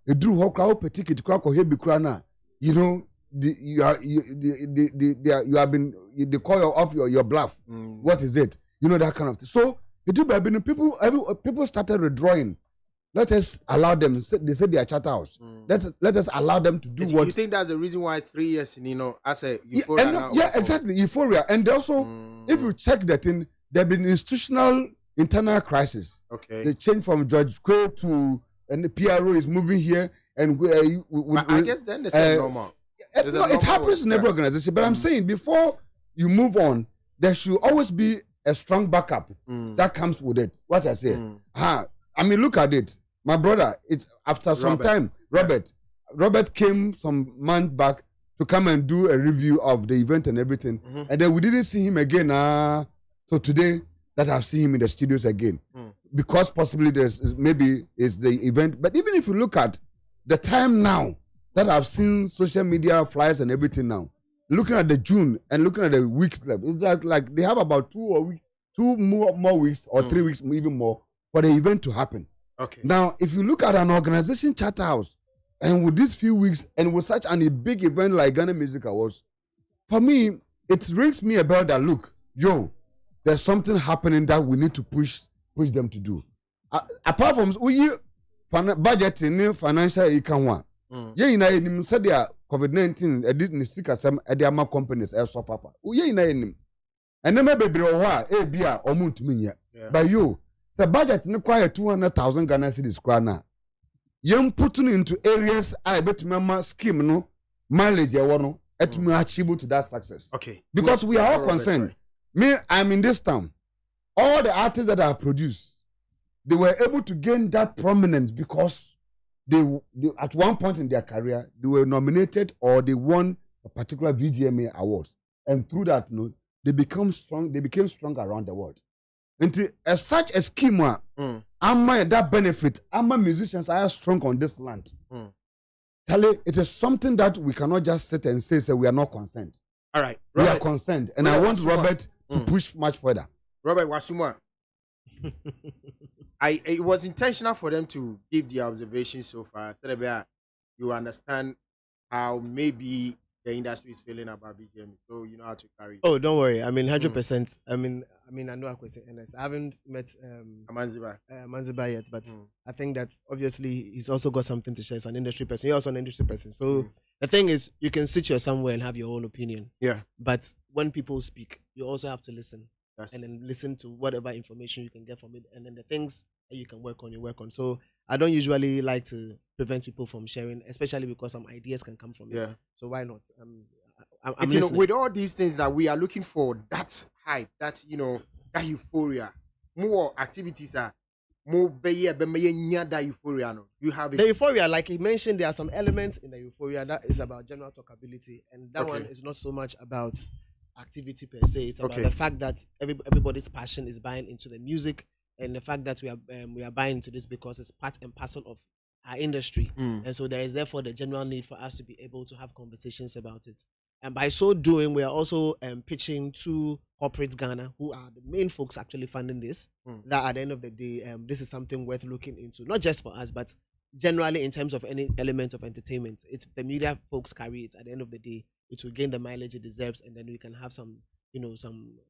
a drew hokra ticket crack or heavy crana. You know, you have been the call of your bluff. What is it? You know, that kind of thing. So it do be people started withdrawing. Let us allow them. They said they are charter house. Let us allow them to do what. You think that's the reason why 3 years, as a euphoria? Exactly, euphoria. And also, if you check the thing, there have been institutional internal crisis. Okay. They changed from George Quay to, and the PRO is moving here, and I guess then they say normal. It happens in every organization. But I'm saying before you move on, there should always be a strong backup that comes with it. What I say. I mean, look at it. My brother, it's after some time, Robert came some months back to come and do a review of the event and everything. And then we didn't see him again. So today that I've seen him in the studios again. Because possibly maybe it's the event. But even if you look at the time now that I've seen social media flyers and everything now, looking at the June and looking at the weeks left, it's just like they have about 2 more weeks or 3 weeks, even more, for the event to happen. Okay. Now, if you look at an organization charter house, and with these few weeks, and with such a big event like Ghana Music Awards, for me, it rings me a bell that look, there's something happening that we need to push them to do. Apart from budgeting, financial income, said there COVID-19, edit in the sick assembly, edema companies, elsewhere, papa. And then maybe be but the budget require 200,000 Ghana cedis krana. Young putting into areas I bet remember scheme no mileage no et me achieve to that success. Okay. Because we are all concerned. Me, I'm in this town. All the artists that I have produced, they were able to gain that prominence because they at one point in their career they were nominated or they won a particular VGMA awards, and through that they became strong around the world. And as such a scheme, that benefit, musicians are strong on this land. Tell it is something that we cannot just sit and say we are not concerned. All right, Robert, we are concerned, and I want Robert to push much further. Robert Wasuma, it was intentional for them to give the observation so far, so that you understand how maybe the industry is feeling about BGM, so you know how to carry it. Oh, don't worry. I mean, 100%. I mean, I know I could say NS. I haven't met Manziba yet, but I think that obviously he's also got something to share. He's an industry person. You're also an industry person. So the thing is, you can sit here somewhere and have your own opinion. Yeah. But when people speak, you also have to listen. And then listen to whatever information you can get from it, and then the things that you can work on. So I don't usually like to prevent people from sharing, especially because some ideas can come from it. So why not? I'm listening. With all these things that we are looking for, that hype, that that euphoria, more activities are more that euphoria. No, you have it. The euphoria, like he mentioned, there are some elements in the euphoria that is about general talkability, and that one is not so much about activity per se. It's about the fact that everybody's passion is buying into the music, and the fact that we are buying into this because it's part and parcel of our industry, and so there is therefore the general need for us to be able to have conversations about it. And by so doing, we are also pitching to corporate Ghana, who are the main folks actually funding this. That at the end of the day, this is something worth looking into, not just for us, but generally in terms of any element of entertainment. It's the media folks carry it. At the end of the day, it will gain the mileage it deserves, and then we can have some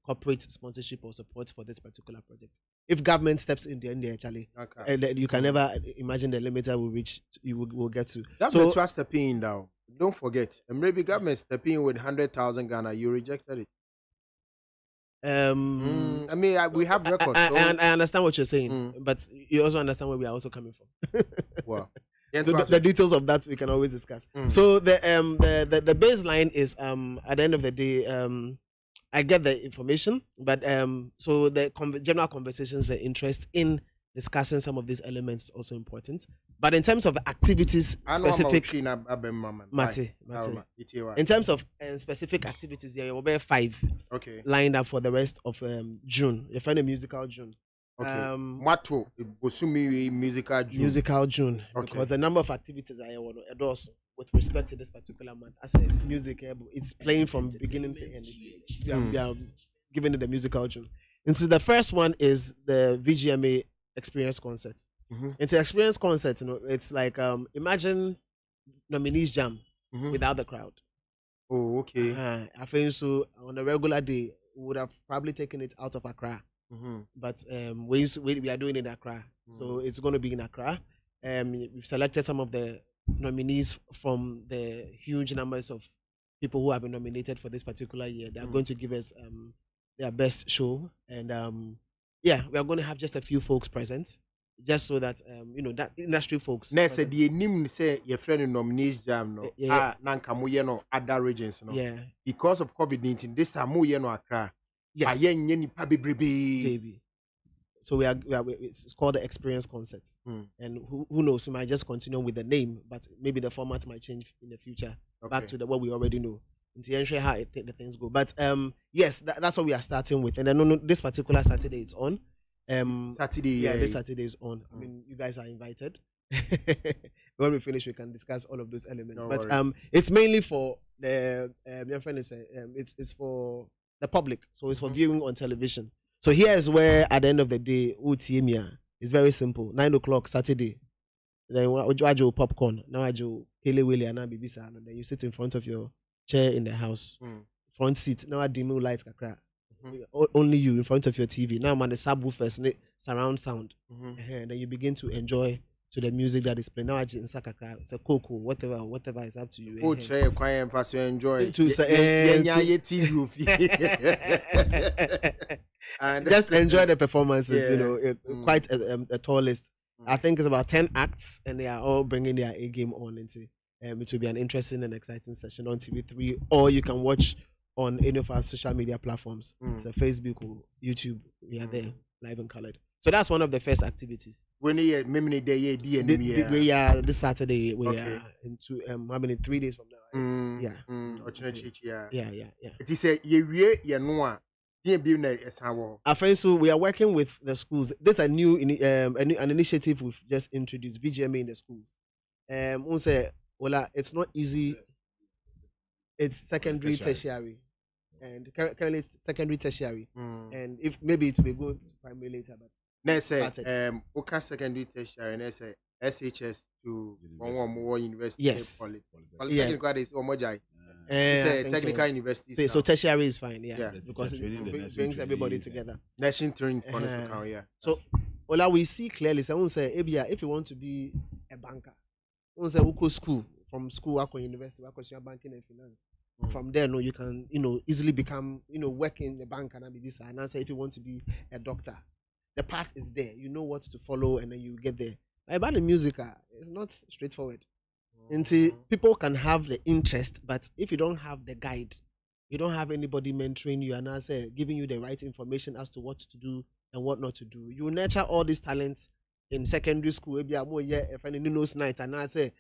corporate sponsorship or support for this particular project. If government steps in there, Charlie, and then you can never imagine the limit that you will get to. That's the trust stepping in now. Don't forget, maybe government stepping in with 100,000 Ghana, you rejected it. I mean, we have records. I understand what you're saying, but you also understand where we are also coming from. Wow. So the details of that we can always discuss. So the baseline is at the end of the day, I get the information, but so the general conversations, the interest in discussing some of these elements is also important. But in terms of activities specific, in terms of specific activities, there will be 5 lined up for the rest of June. You find a musical June. Musical June. Because the number of activities I want to endorse with respect to this particular month, as a music, it's playing from beginning to end. We are giving it the musical June. And so the first one is the VGMA Experience Concert. Into experience concert, it's like imagine nominees jam without the crowd. Oh, okay. I think so. On a regular day, we would have probably taken it out of Accra, but we are doing it in Accra, so it's going to be in Accra. We've selected some of the nominees from the huge numbers of people who have been nominated for this particular year. They are going to give us their best show, and we are going to have just a few folks present, just so that that industry folks. Next, the name say your friend nominees jam no. Nanka mo no other regions no. Yeah. Because of COVID-19, this time mo no Accra. Yes. Baby. So it's called the experience concert, and who knows, we might just continue with the name, but maybe the format might change in the future back to what we already know. And to ensure how the things go. But yes, that's what we are starting with, and then this particular Saturday it's on. Saturday, this Saturday is on. I mean, you guys are invited. When we finish, we can discuss all of those elements. No but worries. it's mainly for the your friend is it's for the public, so it's for viewing on television. So here is where, at the end of the day, UTMia is very simple. 9 o'clock Saturday. Then you popcorn. Now you Kele Willie and Bibisa, and then you sit in front of your chair in the house, front seat. Now I dim lights kakra. Only you in front of your TV. Now I'm on the subwoofers, surround sound, and then you begin to enjoy to the music that is playing. Now I just it's a cocoa, whatever is up to you. Oh, try quiet and to enjoy. And just enjoy the performances. Quite a tall list. I think it's about 10 acts, and they are all bringing their A game on into. It will be an interesting and exciting session on TV3, or you can watch on any of our social media platforms. So Facebook or YouTube, we are there live and colored. So that's one of the first activities. When we are this Saturday, we are into how many 3 days from now? Yeah. It is a year I find so we are working with the schools. There's a new an initiative we've just introduced, VGMA in the schools. It's not easy. It's secondary, tertiary, and currently it's secondary, tertiary, and if maybe it will be good primary later, but let's say secondary, tertiary, and let's say SHS to one more university. Yes. Polytechnical is Omojai. It's a technical university. So tertiary is fine, because it brings everybody together. Nation training for account, So we see clearly. Someone say, if you want to be a banker, someone say, go school. From school, work on university, work on banking and finance. From there, you can, easily become, work in the bank and be and answer if you want to be a doctor. The path is there. You know what to follow, and then you get there. About the music, it's not straightforward. Until people can have the interest, but if you don't have the guide, you don't have anybody mentoring you and answer giving you the right information as to what to do and what not to do. You nurture all these talents in secondary school. Maybe I'm more a friend in those nights and I say.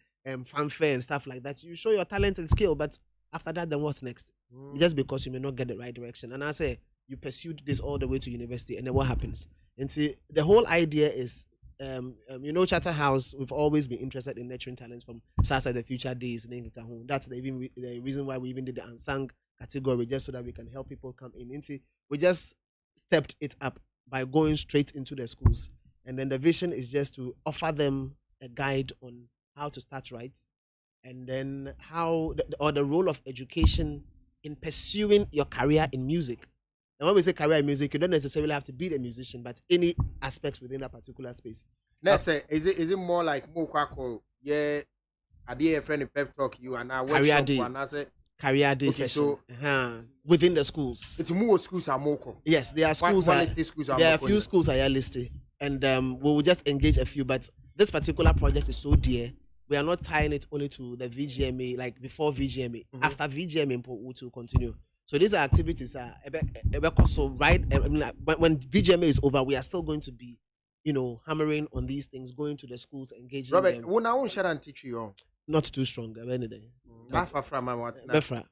Fanfare and stuff like that. You show your talent and skill, but after that, then what's next? Just because you may not get the right direction. And I say you pursued this all the way to university, and then what happens? And see, the whole idea is, Charterhouse, we've always been interested in nurturing talents from SARS at the future days. That's the reason why we even did the unsung category, just so that we can help people come in. We just stepped it up by going straight into the schools, and then the vision is just to offer them a guide on how to start right, and then the role of education in pursuing your career in music. And when we say career in music, you don't necessarily have to be a musician, but any aspects within a particular space. Let's say, is it more like Mokwako? Yeah, I did a friend pep talk you and I career day. Career day session. So within the schools. It's more schools are Moko. Yes, there are schools. There are a few schools are listed, and we will just engage a few. But this particular project is so dear. We are not tying it only to the VGMA, like before VGMA. After VGMA, we will continue. So these are activities so right. When VGMA is over, we are still going to be, hammering on these things, going to the schools, engaging Robert, them. when I won't share and teach you, not too strong. Anything. Befra.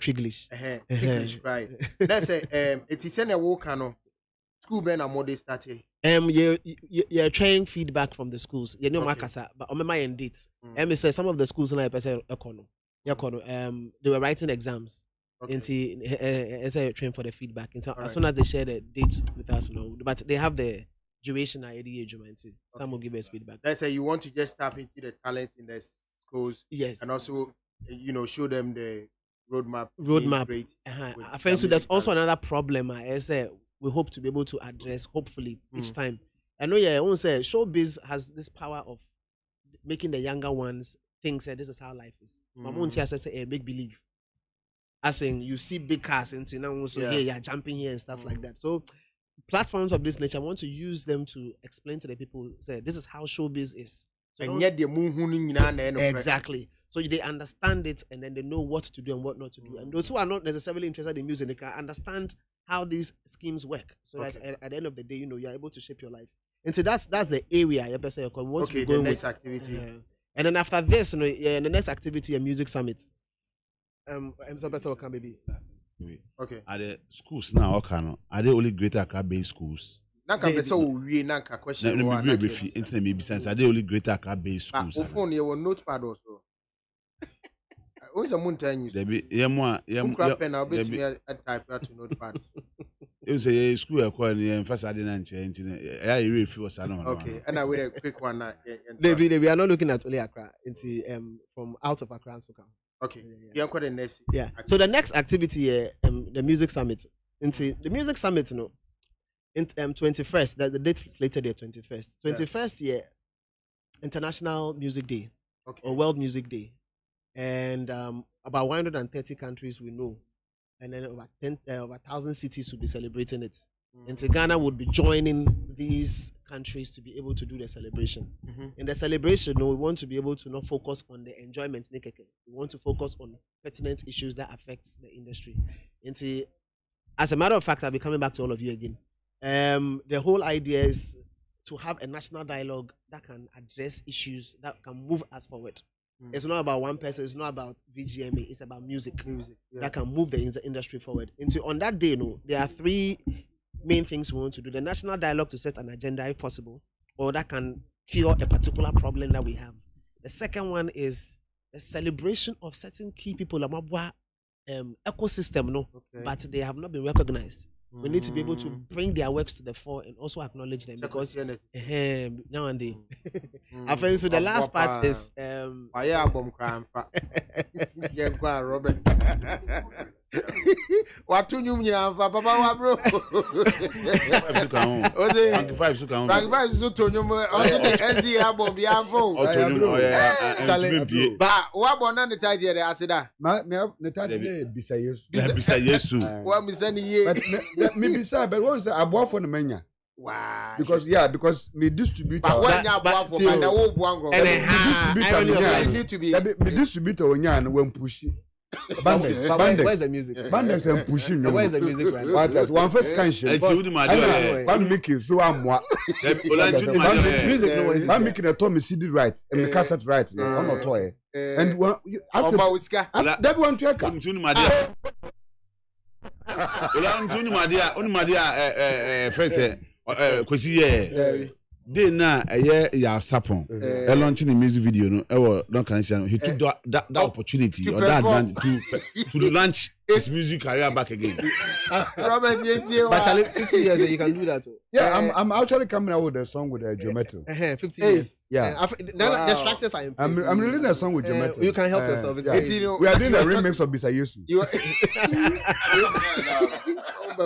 English. English, right? Let's say it is in a walk, school ben and model started. You're trying feedback from the schools. You know, Makasa, but on my end dates. Say some of the schools in they were writing exams. As I train for the feedback. And so as soon as they share the dates with us, but they have the duration some will give us feedback. Let's say you want to just tap into the talents in the schools, yes, and also show them the roadmap. Great. I think so. There's also another problem. I say we hope to be able to address hopefully each time. I know, I won't say showbiz has this power of making the younger ones think that this is how life is. I won't say a big belief. As in, you see big cars and now so here you're jumping here and stuff like that. So platforms of this nature, I want to use them to explain to the people, say this is how showbiz is. So and yet exactly. So they understand it and then they know what to do and what not to do. And those who are not necessarily interested in music, they can understand how these schemes work. So that at the end of the day, you're able to shape your life. And so that's the area you want to be going the next with. Activity. And then after this, the next activity, a music summit. I'm so better can baby. Okay. Are the schools now okay? Are they only Greater Accra based schools? Nanka so we nanka question. Internet maybe sense. Are they only Greater Accra based schools? Phone you will notepad also. Who's a mountain? Debbie, pen. I'll bet me a type to notepad. It was a school acquiring and first I didn't change. I really feel salon. Okay, and I will a quick one. David, we are not looking at only Accra. It's from out of Accra and Soka. Okay, yeah. The next. Yeah. So the next activity, the music summit. Into the music summit, 21st. That the date slated here 21st. 21st year, International Music Day, or World Music Day, and about 130 countries we know, and then over 1,000 cities will be celebrating it. And Ghana would be joining these countries to be able to do the celebration. In the celebration, we want to be able to not focus on the enjoyment. We want to focus on pertinent issues that affect the industry. And as a matter of fact, I'll be coming back to all of you again. The whole idea is to have a national dialogue that can address issues that can move us forward. It's not about one person. It's not about VGMA. It's about music that can move the industry forward. And so on that day, there are three main things we want to do. The national dialogue to set an agenda if possible, or that can cure a particular problem that we have. The second one is a celebration of certain key people ecosystem, but they have not been recognized. We need to be able to bring their works to the fore and also acknowledge them because now and then. I think so. The last part is Robert. What to you, Papa, bro? Five so to you, SD album, but what one on the title? I said that. The title is What me send ye? Maybe sir, but once I bought for the mania. Wow. Because me distributor. But when you bought for my old one, and need to be me distributor when push it. Bandex. Where's the music? Bandex and pushing. Where's the music right? One first cantion. One making so I'm what. Music. One making a Tommy CD right and the cassette right. One or toy. And one that one to come. They na ya sapon. Launching the music video no. Don't connection. He took that opportunity or that advantage to launch his music career back again. Robert, but 50 years you can do that. Yeah, I'm actually coming out with a song with Geometry. 50 years. Yeah. The structures are in place. I'm releasing a song with Geometry. You can help yourself. We are doing a remix of Bisayesu. The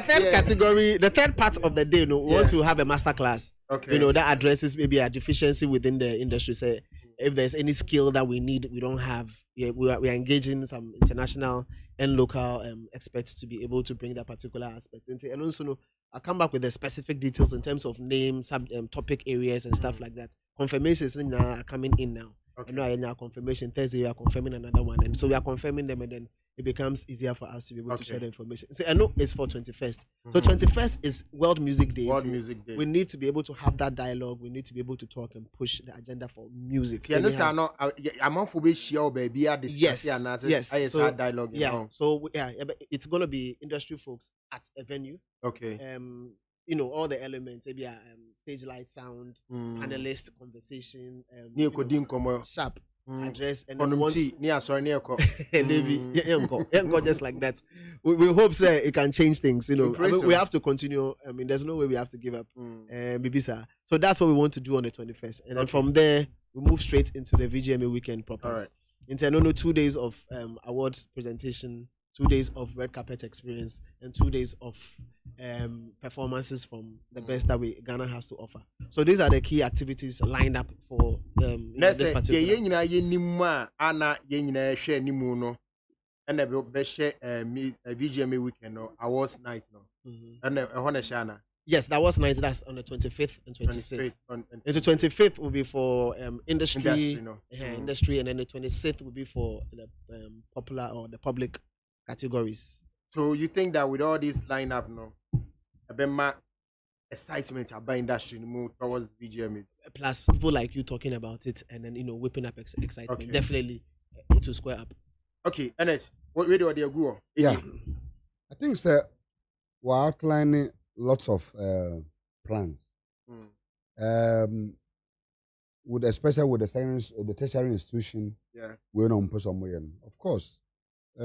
third category, the third part of the day, we want to have a master class. Okay. That addresses maybe a deficiency within the industry. Say if there's any skill that we need, we don't have. Yeah, we are engaging some international and local experts to be able to bring that particular aspect. And also, I'll come back with the specific details in terms of names, topic areas, and stuff like that. Confirmations are coming in now. Okay. Now confirmation Thursday we are confirming another one, and so we are confirming them, and then it becomes easier for us to be able to share the information. So I know it's for 21st. So 21st is World Music Day. World Music Day. We need to be able to have that dialogue. We need to be able to talk and push the agenda for music. Yes. So dialogue. Yeah. So it's gonna be industry folks at a venue. Okay. All the elements, maybe stage light, sound, panelist, conversation, sharp. address and then want just like that. We hope it can change things. You know, we have to continue. I mean, there's no way we have to give up. Bibisa. So that's what we want to do on the 21st, and then from there we move straight into the VGMA weekend proper. All right. In 2 days of awards presentation, 2 days of red carpet experience, and 2 days of performances from the best that Ghana has to offer. So these are the key activities lined up for this particular. VGMA weekend awards night and yes, that was night. That's on the 25th and 26th. And the 25th will be for industry, and then the 26th will be for the popular or the public categories. So you think that with all this lineup, a bit more excitement about industry move towards VGMA? Plus people like you talking about it and then whipping up excitement. Definitely it will square up. Okay, Ernest, what radio are they go? Yeah, I think sir, we're outlining lots of plans. Especially with the tertiary institution. Yeah, we're on somewhere. Of course,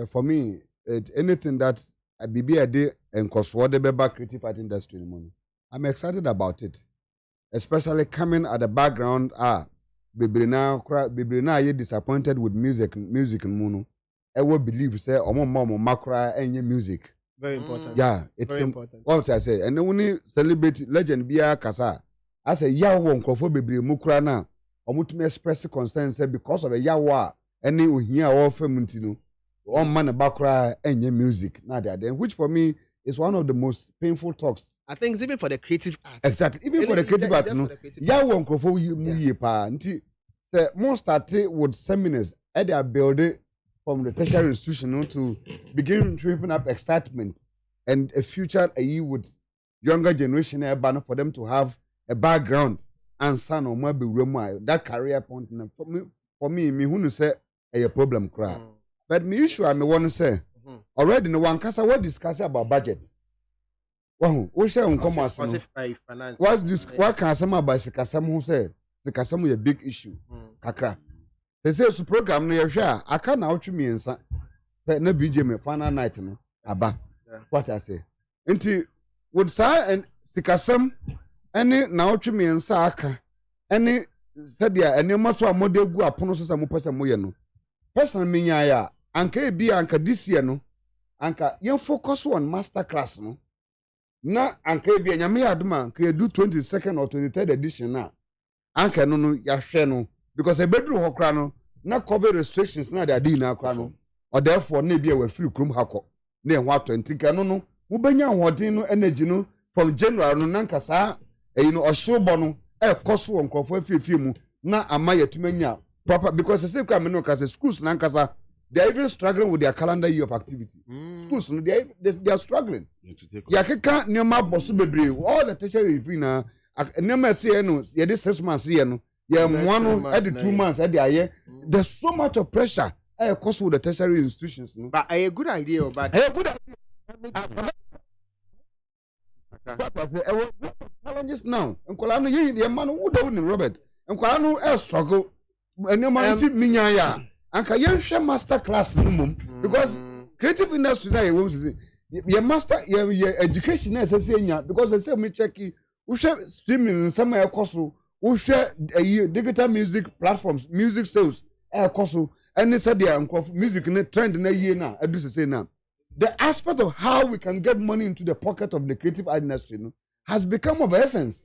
for me, anything that BBA and Koswade Beba creative art industry, I'm excited about it. Especially coming at the background, Bibrina ye disappointed with music and mono. I will believe say mama makra and music. Very important. Yeah, it's very important. What I say, and then when you celebrate legend Bia Kasa, I say Yawa Nkofo Bibri Mukra na omutumi express concern say because of a Yawa any we hear all femintino on man bakra and music na then which for me is one of the most painful talks. I think it's even for the creative arts. Exactly, even for the creative arts, Yawa Nkofo mu pa nti say most started with seminars at their building from the tertiary institution to begin tripping up excitement and a future with younger generation for them to have a background and son or maybe that career point. For me, who say a problem cry. But me issue I want to say already no one kasa what discuss about budget. Wow, we share on commerce. What's this? What can some about Sikasam who say Sikasam is a big issue? Kakra. They say it's a program no share. I can't out me inside. But no BGM final night no. Aba. What I say. Until would say and Sikasam any now to me inside aka. Any said ya any maso amode gu apono so samo pesa moye no. Person me nya ya anka bi anka this year no. Anka yen focus on master class no. Na anka bi nya me aduma anka do 22nd or 23rd edition na. Anka no ya hwe no. Because a bedroom hokra no na cover restrictions na dey dey na akra no or therefore na bia we free krum hako na enwa 20 ka no wo benya hodin no energy no from January no nanka saa ohyobo no koso nkrofo afiefi mu na ama yatumanya proper because the same come no kase schools nankasa they are even struggling with their calendar year of activity. Schools no they are struggling. Ya keka nyoma boso bebre all the tertiary free na nyoma say no ye dey 6 months here no. Yeah, 2 months at the year. There's so much of pressure. I course with the tertiary institutions. No? But a good idea, but a good idea. Challenges now. And Kolano, you the man who don't Robert. And Kolano struggle. And your man minya. And Kayan share master class because creative industry now your master your education is because they say me check we share streaming in somewhere course. We share digital music platforms, music sales, and they said music in a trend in a year now. I do say now. The aspect of how we can get money into the pocket of the creative art industry has become of essence.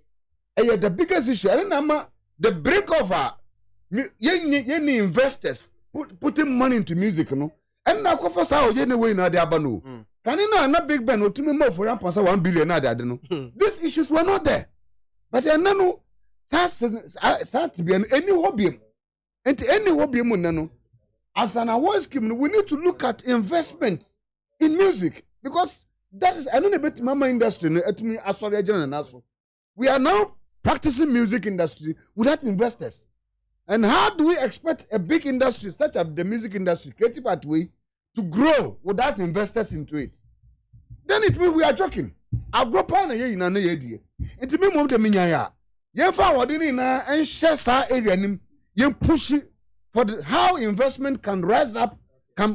And the biggest issue, I don't know, the break of any investors putting money into music, and now for how you way now they abano. Can you know not big Ben or to me more for 1 billion? I don't know. These issues were not there, but I know. That's to be any hobby. And any hobby, as an award scheme, we need to look at investment in music because that is I don't know about mama industry. We are now practicing music industry without investors. And how do we expect a big industry such as the music industry, creative art way, to grow without investors into it? Then it means we are joking. I'll grow pan in an idea. It means more than me. Yen fa wodi ni na enhye sa area nim yen push for how investment can rise up.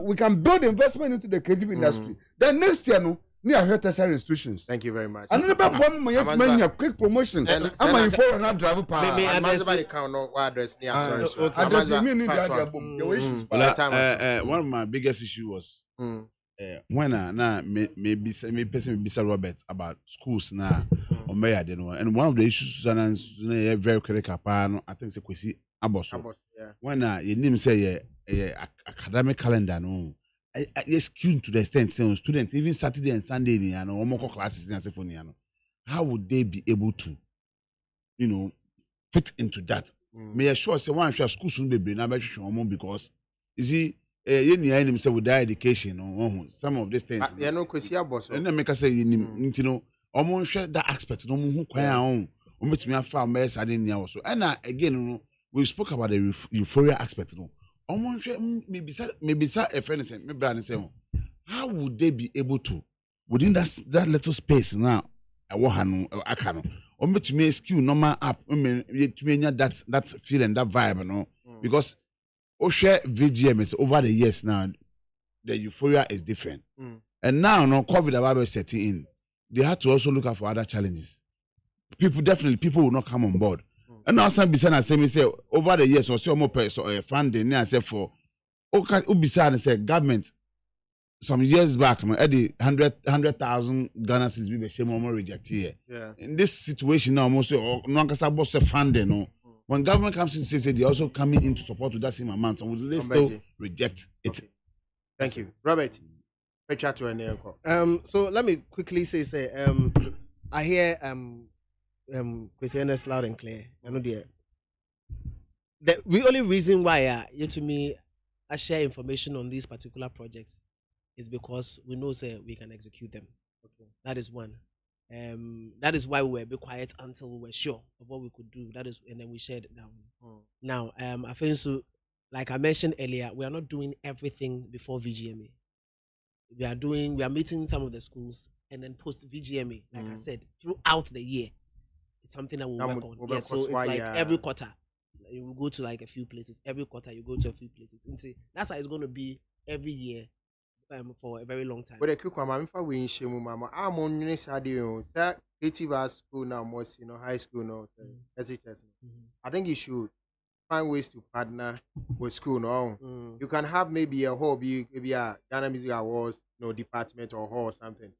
We can build investment into the creative industry. Then next year, no, near tertiary institutions. Thank you very much. And about one more quick promotion. I'm a foreign not driver power. I'm address. Sorry. One of my biggest issue was when maybe Mr. Robert about schools now on Maya, and one of the issues that very critical. I think it's Kwesi Aboso. When you name say academic calendar no. I skewed to the extent saying students even Saturday and Sunday or more classes in Symphony. How would they be able to, fit into that? May I sure say one share school soon be because you see, any say with their education some of these things. And then make us say almost share that aspect. No who quite meet me after mess I didn't also. And again, we spoke about the euphoria aspect. Almost maybe a friend say, maybe I say, how would they be able to within that little space now? I can't. Or to me skew normal up. To me that feeling, that vibe, because share VGM is over the years now. The euphoria is different, and now COVID about setting in. They had to also look out for other challenges. People will not come on board. And now some beside and say over the years or so more person funding I say for beside and say government some years back at the 100,000 Ghana cedis we be shame more reject here. Yeah. In this situation now almost no boss funding when government comes in and say they also coming in to support with that same amount and will they still reject it. Okay. Thank you. Robert. So let me quickly say I hear Christiana's loud and clear. I know the only reason why you to me I share information on these particular projects is because we know we can execute them. Okay. That is one. That is why we were a bit quiet until we were sure of what we could do. That is, and then we shared it down. Now, I think so. Like I mentioned earlier, we are not doing everything before VGMA. We are meeting some of the schools and then post VGMA. Like I said, throughout the year. It's something that we'll work on. Yeah, so it's like every quarter you will go to like a few places. Every quarter you go to a few places. And see, that's how it's going to be every year for a very long time. But a quick one, I'm in Shemu, Mama. I'm on Unisadi, creative art school now, most high school now, SHS. I think you should find ways to partner with school now. You can have maybe a hobby, maybe a Ghana Music Awards, department or hall or something.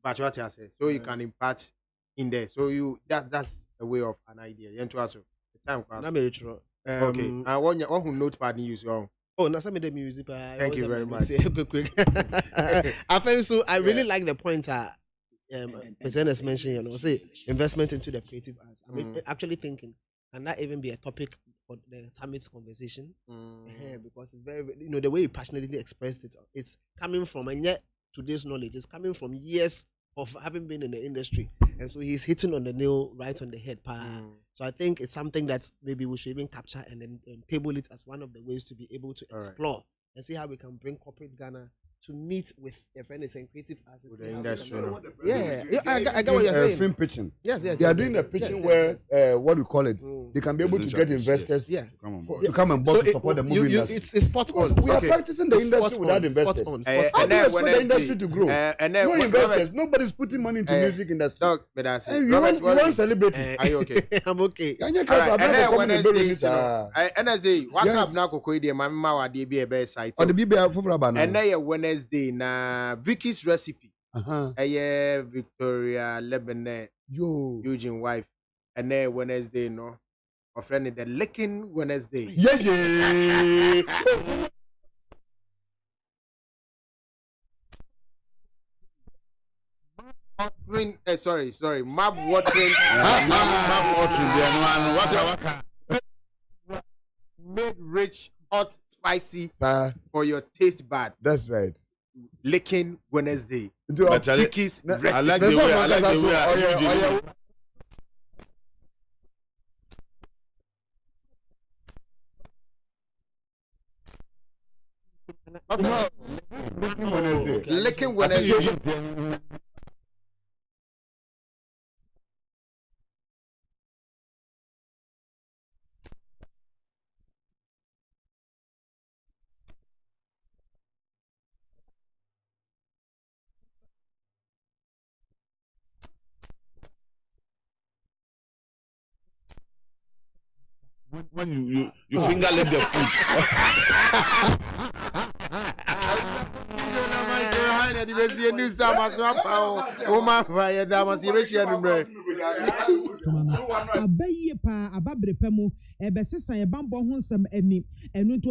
But what I say, so you can impart in there, so that's a way of an idea. You the time class. Okay, and one who notepad you use wrong. Oh, now some of the music. Thank you very much. Quick. I think so. I really like the point President mentioned. Say investment into the creative arts. I'm actually thinking, can that even be a topic for the summit's conversation? Because it's very, the way you passionately expressed it, it's coming from, and yet today's knowledge is coming from years of having been in the industry, and so he's hitting on the nail right on the head. So I think it's something that maybe we should even capture and then table it as one of the ways to be able to explore and see how we can bring corporate Ghana to meet with their friends and creative artists. The industry. I get what you're saying. Film pitching. Yes. They are doing the pitching where what do you call it? They can be able to get investors to come and board to support the movie industry. It's spot on. We are practicing the industry without investors. How do you expect the industry to grow? No investors. Nobody's putting money into music industry. You want celebrities? Are you okay? I'm okay. And then Wednesday, what up now? Kokoidi, my mama, the be site. Or the BBA for Rabana. And then Wednesday na Vicky's recipe. Victoria Lebanon, Eugene wife. And then Wednesday, no, our friend the licking Wednesday. Yeah. Sorry. Map watering. Made rich, hot, spicy for your taste bud. That's right. Licking Wednesday. Vicky's recipe. I like the way. Licking Wednesday. when you finger lick the food. Abaye pa ababre pemu ebesesa ye bambo ho nsam ani enu